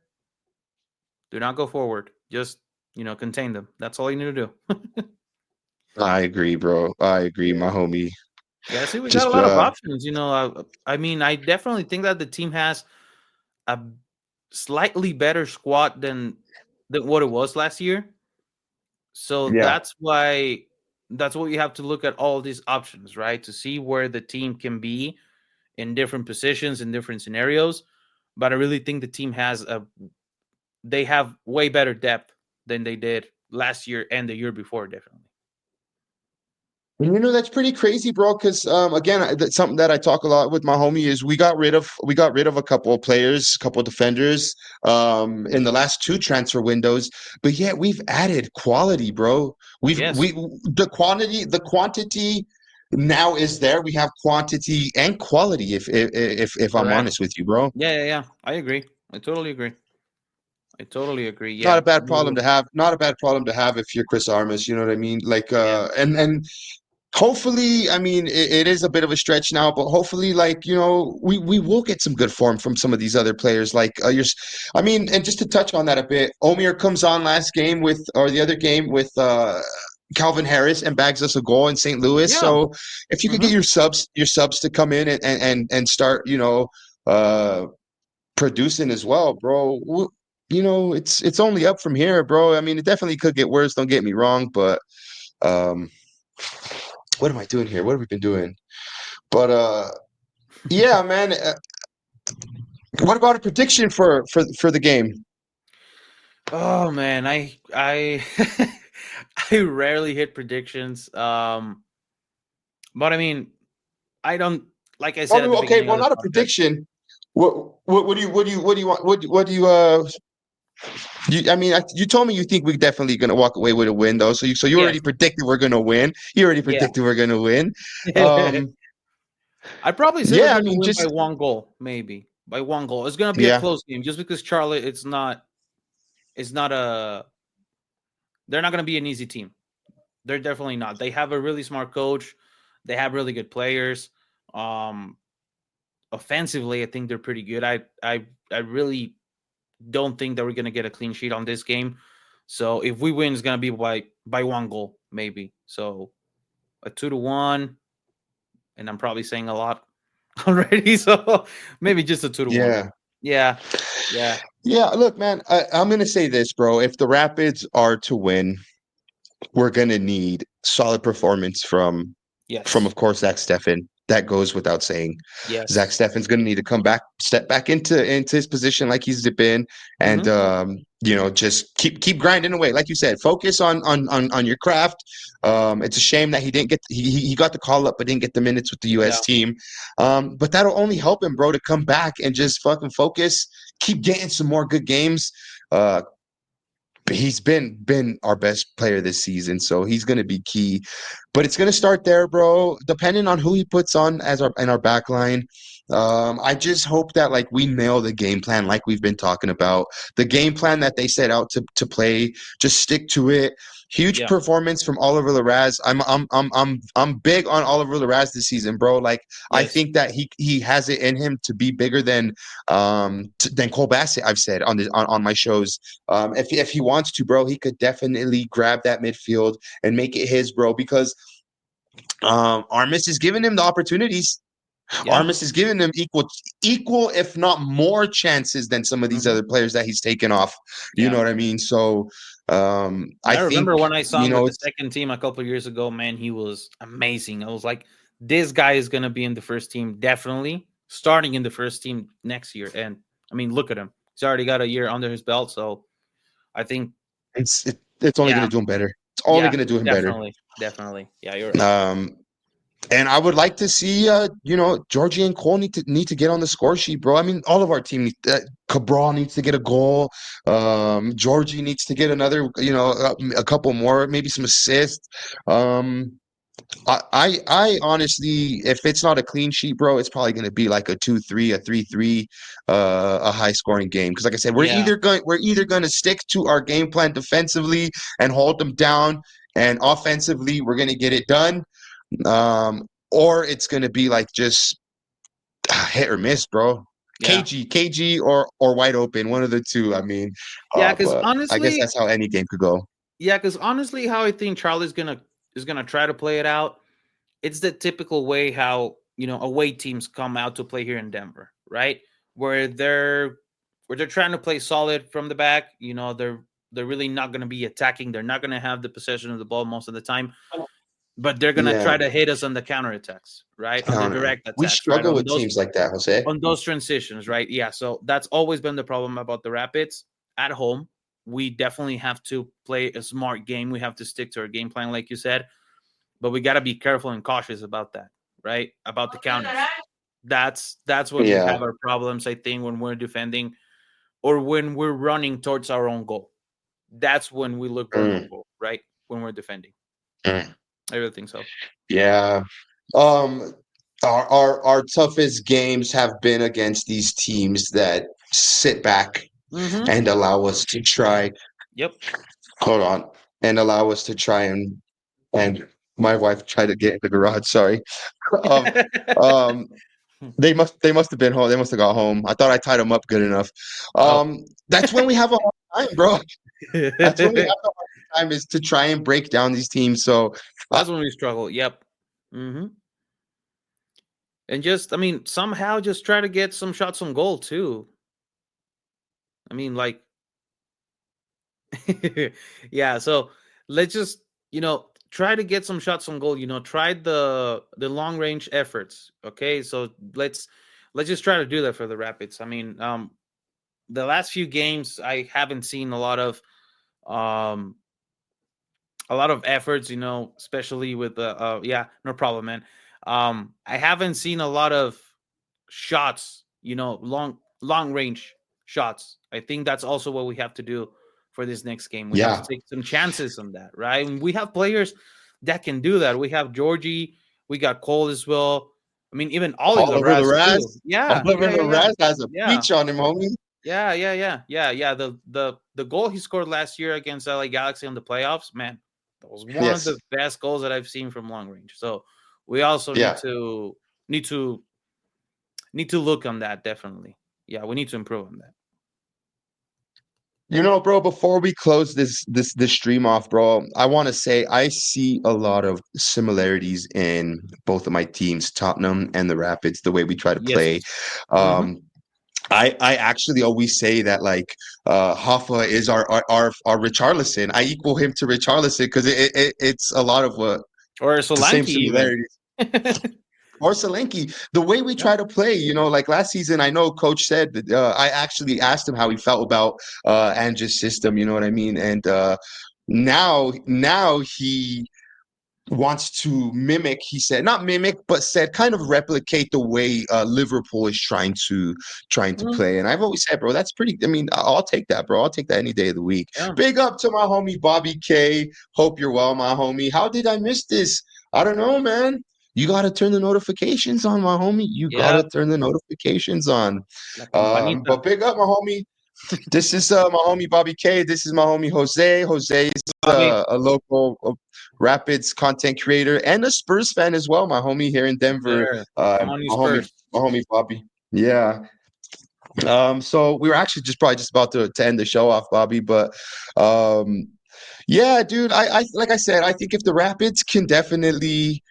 Do not go forward. Just contain them. That's all you need to do.
I agree, bro. I agree, my
Yeah.
homie.
Yeah, see, we got a
Just
lot of options. I mean, I definitely think that the team has a slightly better squad than what it was last year. So
yeah.
that's what you have to look at all these options, right? To see where the team can be in different positions in different scenarios. But I really think the team they have way better depth than they did last year and the year before, definitely.
And that's pretty crazy, bro. Because again, that's something that I talk a lot with my homie is we got rid of a couple of players, a couple of defenders, in the last two transfer windows. But yet we've added quality, bro. We've
Yes,
we the quantity now is there. We have quantity and quality. If I'm
correct.
honest with you, bro.
Yeah, yeah, yeah. I agree. I totally agree. I totally agree.
Not
Yeah.
a bad problem to have. Not a bad problem to have if you're Chris Armas. You know what I mean? Like,
Yeah.
and hopefully, I mean, it is a bit of a stretch now, but hopefully, like we will get some good form from some of these other players. Like I mean, and just to touch on that a bit, Omir comes on last game with or the other game with Calvin Harris and bags us a goal in St. Louis.
Yeah.
So if you could get
Hmm.
your subs to come in and start, uh, producing as well, bro. It's only up from here, bro. I mean, it definitely could get worse. Don't get me wrong, but um. What am I doing here? What have we been doing? But yeah, man. What about a prediction for the game?
Oh man, I I rarely hit predictions. But I mean, I don't like I said at the
Okay,
beginning of
well,
the
not a
podcast.
prediction. What do you want? What do you I mean, you told me you think we're definitely gonna walk away with a win, though. So you
Yes.
already predicted we're gonna win. You already
Yeah.
predicted we're gonna win. Um,
I'd probably say we're
yeah, I
gonna
mean,
win by
just
one goal, maybe. By one goal. It's gonna be a
yeah,
close game just because Charlotte it's not a they're not gonna be an easy team. They're definitely not. They have a really smart coach. They have really good players. Um Offensively, I think they're pretty good. I really don't think that we're gonna get a clean sheet on this game. So if we win, it's gonna be by one goal, maybe. So a 2-1, and I'm probably saying a lot already. So maybe just a 2-1.
yeah,
Yeah, yeah,
yeah. Look, man, I'm gonna say this, bro. If the Rapids are to win, we're gonna need solid performance from
yes,
of course Zach Steffen. That goes without saying. Zach
yes.
Steffen's gonna need to step back into his position like he's been, and
Hmm.
just keep grinding away. Like you said, focus on your craft. It's a shame that he didn't get he got the call up but didn't get the minutes with the U.S.
Yeah,
team. But that'll only help him, bro, to come back and just fucking focus. Keep getting some more good games. Uh, he's been our best player this season, so he's going to be key. But it's going to start there, bro. Depending on who he puts on as our back line. I just hope that like we nail the game plan, like we've been talking about. The game plan that they set out to play, just stick to it. Huge
yeah,
performance from Oliver Larraz. I'm big on Oliver Larraz this season, bro. Like I
yes,
think that he has it in him to be bigger than Cole Bassett. I've said on my shows. If he wants to, bro, he could definitely grab that midfield and make it his, bro. Because Armis is giving him the opportunities.
yeah.
Armis is giving him equal, if not more, chances than some of these
Hmm.
other players that he's taken off. You
Yeah.
know what I mean? So
And
I
I remember
think
when I saw him with the second team a couple of years ago, man, he was amazing. I was like, this guy is going to be in the first team, definitely starting in the first team next year. And I mean, look at him. He's already got a year under his belt, so I think
it's only going
yeah,
to do him better. It's only
yeah,
going to do him better.
definitely. Yeah, you're right.
And I would like to see, Georgie and Cole need to get on the score sheet, bro. I mean, all of our team. Cabral needs to get a goal. Georgie needs to get another, a couple more, maybe some assists. I honestly, if it's not a clean sheet, bro, it's probably going to be like a 2-3, a 3-3, a high scoring game. Because, like I said,
Yeah,
we're either going to stick to our game plan defensively and hold them down, and offensively we're going to get it done, or it's going to be like just hit or miss, bro.
yeah,
KG, or wide open, one of the two. I mean,
yeah. Because
but I guess
honestly,
that's how any game could go.
how I think Charlie's gonna try to play it out. It's the typical way how away teams come out to play here in Denver, right? Where they're trying to play solid from the back. They're really not going to be attacking. They're not going to have the possession of the ball most of the time, but they're going to
Yeah,
try to hit us on the counterattacks, right? On the
counter.
direct
We
attacks, right?
struggle with teams like that, Jose.
On those transitions, right? Yeah. So that's always been the problem about the Rapids at home. We definitely have to play a smart game. We have to stick to our game plan, like you said, but we got to be careful and cautious about that, right? About the counters. That's when we
Yeah.
have our problems, I think, when we're defending or when we're running towards our own goal. That's when we look
Mm,
vulnerable, right? When we're defending.
mm.
I really think so.
Yeah. Um, our toughest games have been against these teams that sit back
Mm-hmm.
and allow us to try.
Yep.
Hold on, and allow us to try and my wife tried to get in the garage. Sorry. Um, um, they must have been home. They must have got home. I thought I tied them up good enough.
Oh.
That's when we have a hard time, bro. That's when we have the hard time, is to try and break down these teams. So
That's when we struggle. Yep. Mm-hmm. And just, I mean, somehow just try to get some shots on goal too. I mean, like, yeah. So let's just, try to get some shots on goal. Try the long range efforts. Okay, so let's just try to do that for the Rapids. I mean, the last few games I haven't seen um a lot of efforts. Especially with the yeah, no problem, man. I haven't seen a lot of shots. Long range shots. I think that's also what we have to do for this next game. We have to
yeah,
take some chances on that, right? And we have players that can do that. We have Georgie, we got Cole as well. I mean, even Oliver
Oliver
Raz too.
Larraz.
Yeah,
Oliver
yeah, yeah, yeah,
Larraz has a
yeah,
peach on him, homie.
yeah, yeah, yeah, yeah, yeah. The goal he scored last year against LA Galaxy in the playoffs, man, that was one of
Yes.
the best goals that I've seen from long range. So we also need
Yeah.
to need to need to look on that, definitely. Yeah, we need to improve on that.
Bro, before we close this stream off, bro, I want to say I see a lot of similarities in both of my teams, Tottenham and the Rapids, the way we try to play.
Yes. Hmm.
Um, I actually always say that, like, Hoffa is our Richarlison. I equal him to Richarlison because it's a lot of
Or
the same
Solanke even.
similarities. Or Solanke, the way we
Yeah.
try to play, like last season, I know Coach said that, I actually asked him how he felt about Ange's system, you know what I mean? And now he wants to mimic, he said, not mimic, but said kind of replicate the way Liverpool is trying to
Mhm.
play. And I've always said, bro, that's pretty, I mean, I'll take that, bro. I'll take that any day of the week.
Yeah.
Big up to my homie Bobby K. Hope you're well, my homie. How did I miss this? I don't know, man. You got to turn the notifications on, my homie. You got
Yeah.
to turn the notifications on.
La campanita.
But big up, my homie. This is my homie Bobby K. This is my homie Jose. Jose is
Bobby.
a local Rapids content creator and a Spurs fan as well. My homie here in Denver.
There.
My
Come on, you
homie,
Spurs.
my homie Bobby. Yeah. So we were actually probably just about to end the show off, Bobby. But yeah, dude, I like I said, I think if the Rapids can definitely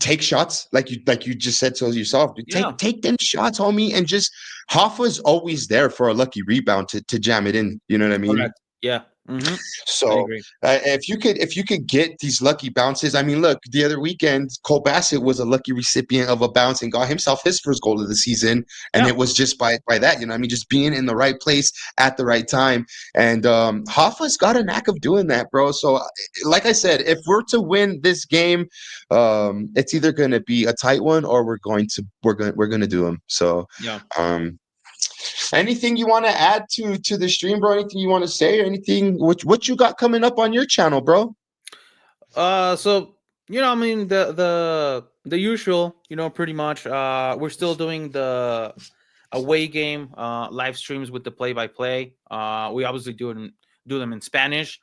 take shots, like you just said so yourself, dude,
Yeah.
take them shots, homie, and just Hoffa's always there for a lucky rebound to jam it in. You know what I mean?
Correct. Yeah. Mm-hmm. I
So
agree.
if you could get these lucky bounces, I mean, look, the other weekend, Cole Bassett was a lucky recipient of a bounce and got himself his first goal of the season, and
Yeah.
it was just by that, I mean, just being in the right place at the right time. And Hoffa's got a knack of doing that, bro. So, like I said, if we're to win this game, it's either going to be a tight one or we're going to do them. So,
Yeah.
um, anything you want to add to the stream, bro? Anything you want to say, or anything what you got coming up on your channel, bro?
So I mean the usual, pretty much. We're still doing the away game live streams with the play by play. We obviously do them in Spanish.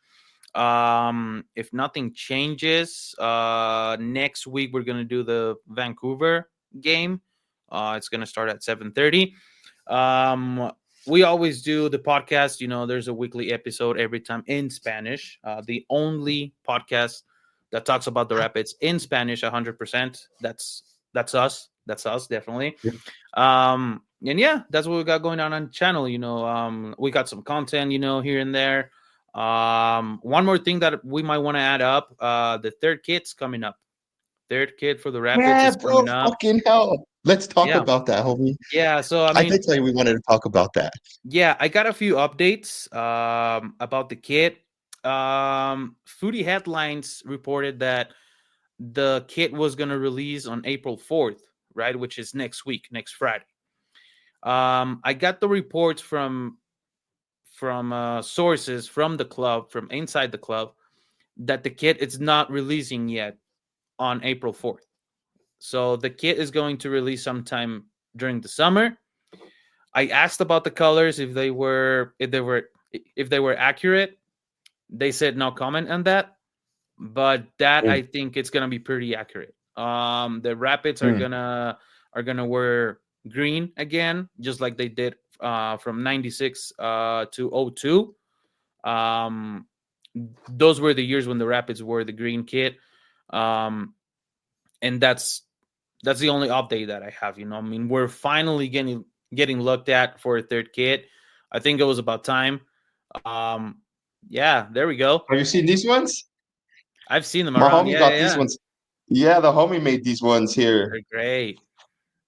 If nothing changes, next week we're gonna do the Vancouver game. It's gonna start at 7:30. We always do the podcast. There's a weekly episode every time in Spanish. The only podcast that talks about the Rapids in Spanish 100%. That's us. That's us, definitely. And yeah, that's what we got going on the channel. We got some content, here and there. One more thing that we might want to add up: the third kit's coming up. Third kit for the Rapids
Yeah,
is
bro,
coming up.
fucking hell. Let's talk
Yeah,
about that, homie.
yeah. So I
I
mean,
did tell you we wanted to talk about that.
yeah, I got a few updates about the kit. Foodie Headlines reported that the kit was going to release on April 4th, right, which is next week, next Friday. I got the reports from sources from the club, from inside the club, that the kit is not releasing yet on April 4th. So the kit is going to release sometime during the summer. I asked about the colors, if they were accurate. They said no comment on that, but that I
Mm,
think it's gonna be pretty accurate. The Rapids are
mm.
gonna wear green again, just like they did from '96 to '02. Um, those were the years when the Rapids wore the green kit, um, and that's the only update that I have. I mean, we're finally getting looked at for a third kit. I think it was about time. Um, yeah, there we go.
Have you seen these ones?
I've seen them
My
around.
homie
Yeah, yeah,
got these
yeah.
ones. Yeah, the homie made these ones here.
They're great.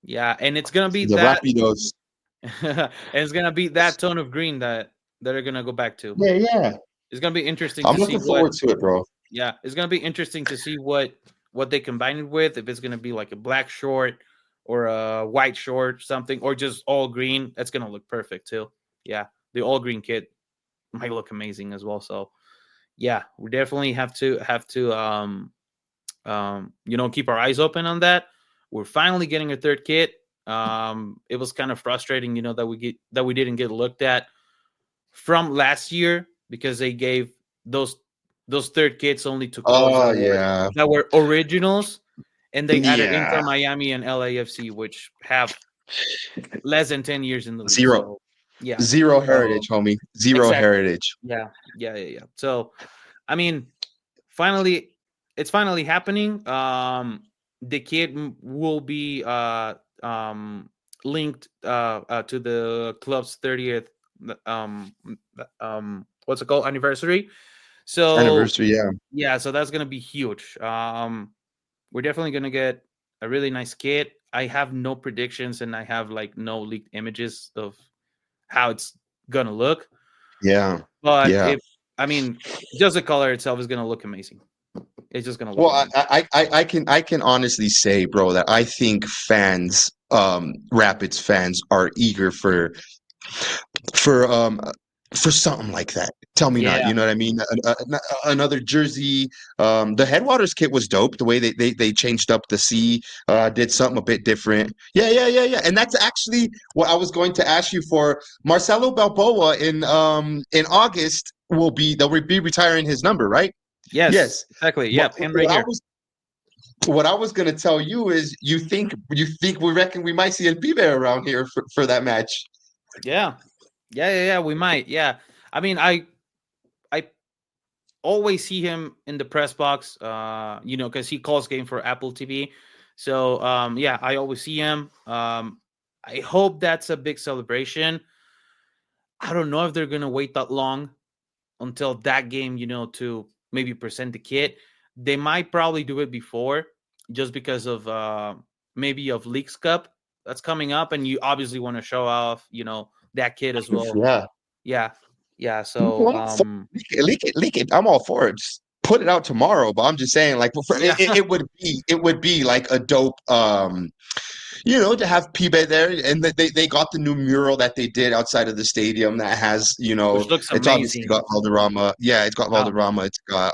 Yeah, and it's gonna be
The
that,
Rapidos.
and it's gonna be that tone of green that they're gonna go back to.
Yeah, yeah.
It's gonna be interesting
I'm
to see
looking
what.
forward to it, bro.
Yeah, it's gonna be interesting to see what they combine it with. If it's gonna be like a black short or a white short, something, or just all green. That's gonna look perfect too. Yeah, the all green kit might look amazing as well. So yeah, we definitely have to keep our eyes open on that. We're finally getting a third kit. It was kind of frustrating, that we didn't get looked at from last year, because they gave those third kits only to clubs
Oh,
that were
yeah.
that were originals, and they added
Yeah.
Inter Miami and LAFC, which have less than 10 years in the league.
Zero.
So yeah,
Zero
so
heritage, homie. Zero
exactly.
heritage.
Yeah, yeah, yeah, yeah. So I mean, finally, it's finally happening. The kid will be linked to the club's 30th what's it called, anniversary. So
Anniversary, yeah.
yeah, so that's gonna be huge. We're definitely gonna get a really nice kit. I have no predictions, and I have like no leaked images of how it's gonna look.
Yeah.
But
Yeah.
if I mean, just the color itself is gonna look amazing. It's just gonna look
Well,
amazing.
I can honestly say, bro, that I think fans, Rapids fans, are eager for um for something like that. Tell me not.
Yeah,
You know what I mean? Another jersey. The Headwaters kit was dope. The way they changed up the C, did something a bit different. Yeah, yeah, yeah, yeah. And that's actually what I was going to ask you for. Marcelo Balboa in August they'll be retiring his number, right?
yes,
Yes.
exactly.
What
Yep, and right
what I
here.
was what I was gonna tell you is you think we reckon we might see El Pibe around here for that match.
Yeah, yeah, yeah, yeah. We might. Yeah, I mean, I always see him in the press box. Because he calls game for Apple TV. So yeah, I always see him. I hope that's a big celebration. I don't know if they're gonna wait that long. until that game, to maybe present the kit. They might probably do it before, just because of maybe of Leagues Cup that's coming up, and you obviously want to show off, that kit as well.
Yeah.
Yeah, yeah.
Well,
So
leak it. I'm all for it. Just put it out tomorrow. But I'm just saying, like,
yeah,
it would be like a dope, to have Pibe there, and they got the new mural that they did outside of the stadium that has,
which looks
it's obviously
amazing.
got Valderrama. Yeah, it's got
Wow,
Valderrama. It's got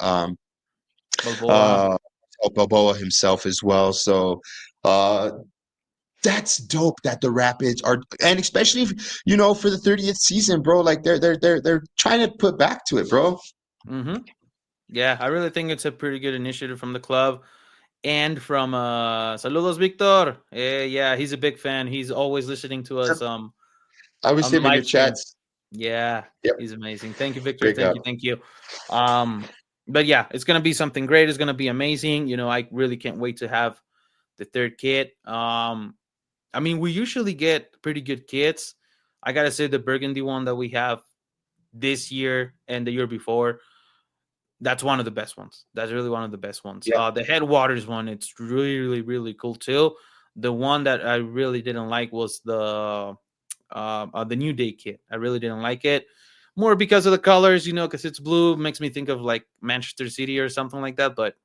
Balboa.
uh Balboa himself as well. So uh that's dope that the Rapids are, and especially for the 30th season, bro. Like they're trying to put back to it, bro.
Mm-hmm. Yeah, I really think it's a pretty good initiative from the club and from Saludos Victor. Yeah, he's a big fan. He's always listening to us
I was
on the
him in your
live stream.
chats.
Yeah,
Yep,
he's amazing. Thank you, Victor.
big
Thank
up.
you, thank you. But yeah, it's gonna be something great. It's gonna be amazing. I really can't wait to have the third kit. I mean, we usually get pretty good kits. I gotta say, the burgundy one that we have this year and the year before, that's one of the best ones. That's really one of the best ones.
Yeah.
The Headwaters one, it's really, really, really cool too. The one that I really didn't like was the New Day kit. I really didn't like it, more because of the colors, because it's blue, makes me think of like Manchester City or something like that. But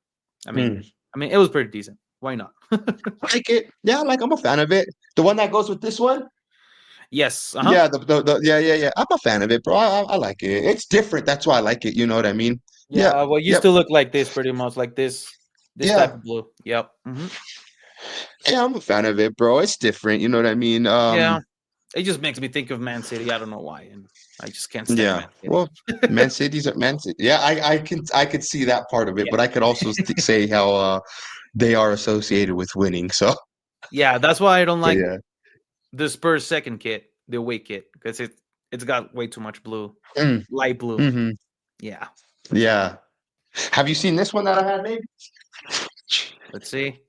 I mean,
Hmm.
it was pretty decent. Why not?
Like it. Yeah, like I'm a fan of it. The one that goes with this one.
Yes. Uh huh.
Yeah, yeah. I'm a fan of it, bro. I like it. It's different. That's why I like it. You know what I mean?
Yeah.
Yep.
Well, used
Yep.
to look like this, pretty much like this type
Yeah.
of blue. Yep. Hmm.
Yeah, I'm a fan of it, bro. It's different. You know what I mean?
Yeah. It just makes me think of Man City. I don't know why, and I just can't stand
Yeah.
Man City.
Well, Man City. Yeah, I could see that part of it,
Yeah.
but I could also say how they are associated with winning. So,
Yeah. That's why I don't
but
like
yeah.
the Spurs second kit, the away kit, because it's got way too much blue,
Mm,
light blue.
hmm
Yeah.
Yeah. Have you seen this one that I had made?
Let's see.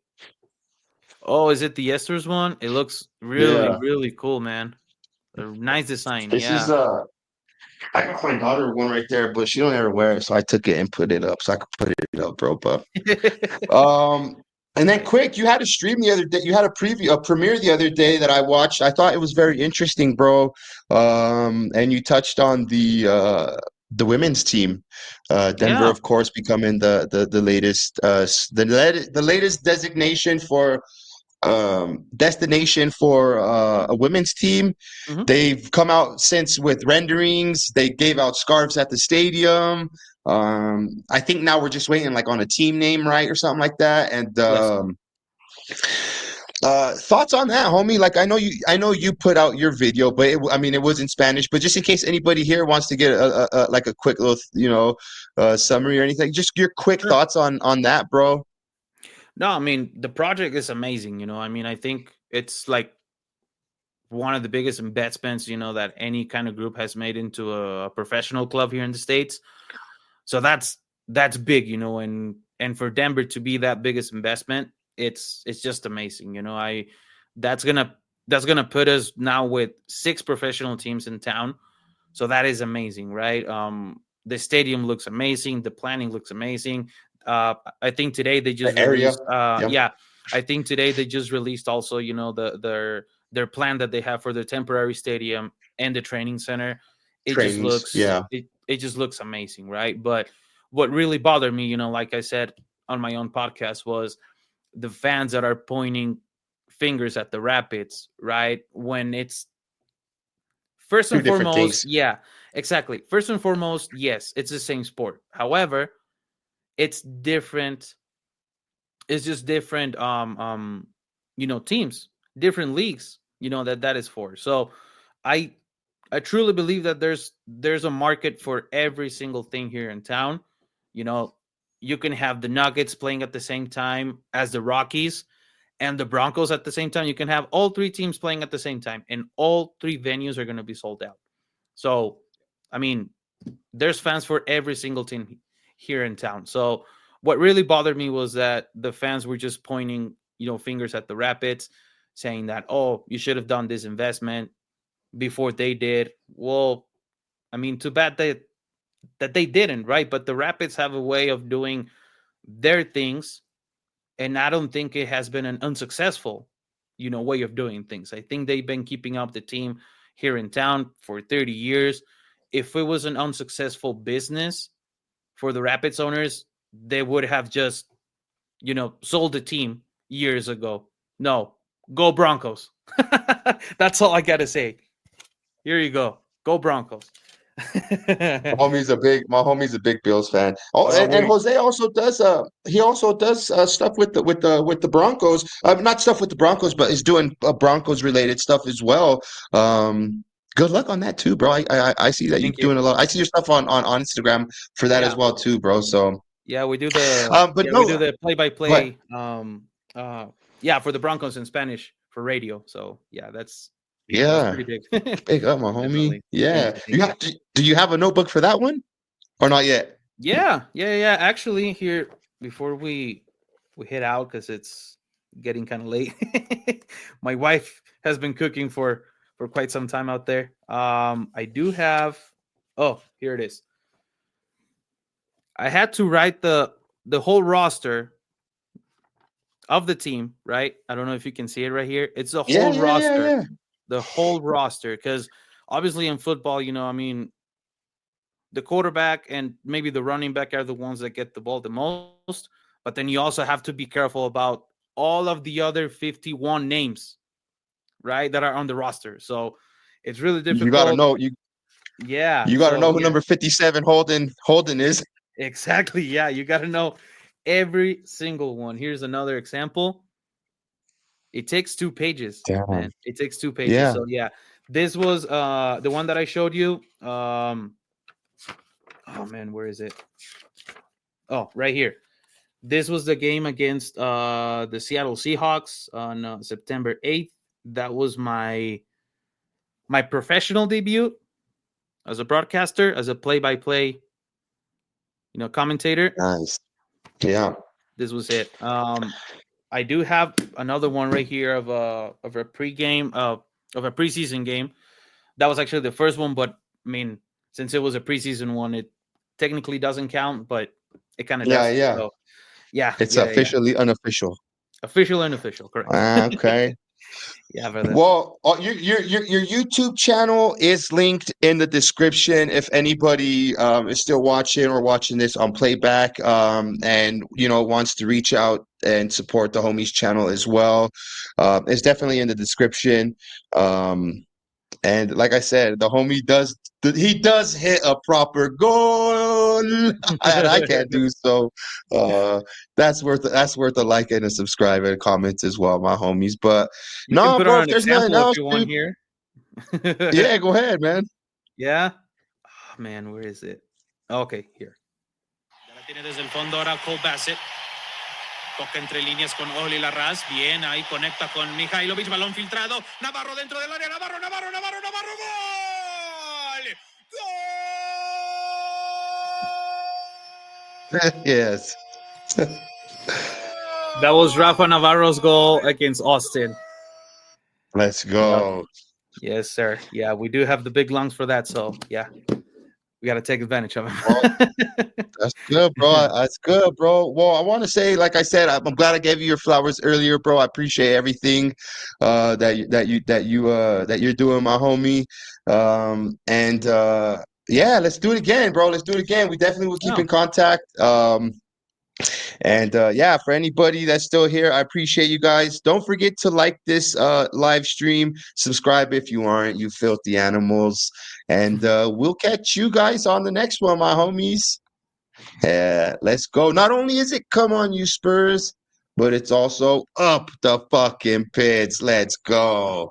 Oh, is it the Esther's one? It looks really,
Yeah.
really cool, man. A nice design.
This is
Yeah.
I got my daughter one right there, but she don't ever wear it, so I took it and put it up so I could put it up, bro. But um, and then
Nice.
quick, you had a stream the other day. You had a premiere the other day that I watched. I thought it was very interesting, bro. And you touched on the women's team, Denver,
Yeah.
of course, becoming the latest the latest designation for destination for a women's team.
Hmm.
They've come out since with renderings. They gave out scarves at the stadium. I think now we're just waiting like on a team name, right, or something like that. And
Yes.
thoughts on that, homie? Like I know you put out your video, but I mean it was in Spanish. But just in case anybody here wants to get like a quick little summary or anything, just your quick
Sure.
thoughts on that, bro.
No, I mean the project is amazing. I mean, I think it's like one of the biggest investments, that any kind of group has made into a professional club here in the States. So that's big, and for Denver to be that biggest investment, it's just amazing. That's gonna that's gonna put us now with 6 professional teams in town. So that is amazing, right? The stadium looks amazing, the planning looks amazing. I think today they just
The area,
released
yeah,
yeah, I think today they just released also, their plan that they have for the temporary stadium and the training center. It just
trainings,
looks
yeah.
it just looks amazing, right? But what really bothered me, like I said on my own podcast, was the fans that are pointing fingers at the Rapids, right? When it's first
Two
and
different
foremost,
things.
yeah, exactly. First and foremost, yes, it's the same sport. However, it's different. It's just different teams, different leagues, that is for. So I I truly believe that there's a market for every single thing here in town. You know, you can have the Nuggets playing at the same time as the Rockies and the Broncos at the same time. You can have all 3 teams playing at the same time, and all 3 venues are going to be sold out. So, I mean, there's fans for every single team here in town. So, what really bothered me was that the fans were just pointing, fingers at the Rapids, saying that, oh, you should have done this investment before they did. Well, I mean, too bad that that they didn't, right? But the Rapids have a way of doing their things, and I don't think it has been an unsuccessful, way of doing things. I think they've been keeping up the team here in town for 30 years. If it was an unsuccessful business for the Rapids owners, they would have just, sold the team years ago. No, go Broncos. That's all I got to say. Here you go. Go Broncos.
My homie's a big Bills fan. Oh,
Well,
and
we
Jose also does stuff with the Broncos. Not stuff with the Broncos, but is doing Broncos related stuff as well. Good luck on that too, bro. I see that you're
thank you.
doing a lot. I see your stuff on Instagram for that as
Yeah,
well too, bro. So
yeah, we do the
but
yeah we
no,
do the play by
but
play. Yeah, for the Broncos in Spanish for radio. So yeah, that's
yeah,
pretty big.
big up, my homie.
Definitely. Thank
Yeah,
you. Thank you.
do you have a notebook for that one or not yet?
Yeah. Actually, here before we head out because it's getting kind of late. My wife has been cooking for quite some time out there. I do have. Oh, here it is. I had to write the whole roster of the team. Right. I don't know if you can see it right here. It's the
Yeah,
whole
yeah, yeah,
roster.
yeah.
The whole roster, because obviously in football, I mean, the quarterback and maybe the running back are the ones that get the ball the most. But then you also have to be careful about all of the other 51 names, right, that are on the roster. So it's really
You gotta
difficult.
know
Yeah.
you gotta
So
know who
yeah,
number 57 Holden is.
exactly. Yeah, you got to know every single one. Here's another example. It takes 2 pages,
Damn.
man. It takes 2 pages.
Yeah.
So yeah, this was the one that I showed you. Oh man, where is it? Oh, right here. This was the game against the Seattle Seahawks on September 8th. That was my professional debut as a broadcaster, as a play-by-play, commentator.
Nice. Yeah.
This was it. I do have another one right here of a pregame of a preseason game. That was actually the first one, but I mean, since it was a preseason one, it technically doesn't count, but it kind of
Yeah,
does.
yeah.
So yeah,
It's
yeah.
officially unofficial.
Official and official, correct.
Okay.
Yeah, brother.
Well, your YouTube channel is linked in the description if anybody is still watching or watching this on playback and wants to reach out and support the homies channel as well. It's definitely in the description. And like I said, the homie does hit a proper goal that I can't do. So that's worth a like and a subscribe and comments as well, my homies. But
You can
no,
put
bro,
on
if
an
there's nothing
example if
else,
you want
dude,
here.
yeah, go ahead, man.
Yeah. Oh, man, where is it? Okay, here. Ya la tiene desde el fondo ahora Cole Bassett. Toca entre líneas con Oli Larraz. Bien, ahí conecta con Mihailovic. Balón filtrado. Navarro dentro del área. Navarro. ¡Gol!
Yes.
That was Rafa Navarro's goal against Austin.
Let's
Yep.
go.
Yes, sir. Yeah, we do have the big lungs for that. So, yeah, we got to take advantage of
Well,
him.
that's good, bro. That's good, bro. Well, I want to say, like I said, I'm glad I gave you your flowers earlier, bro. I appreciate everything that you're doing, my homie. And yeah, let's do it again, bro. Let's do it again. We definitely will keep
Oh,
in contact. And yeah, for anybody that's still here, I appreciate you guys. Don't forget to like this live stream, subscribe if you aren't, you filthy animals. And we'll catch you guys on the next one, my homies. Let's go. Not only is it come on, you Spurs, but it's also up the fucking pits. Let's go.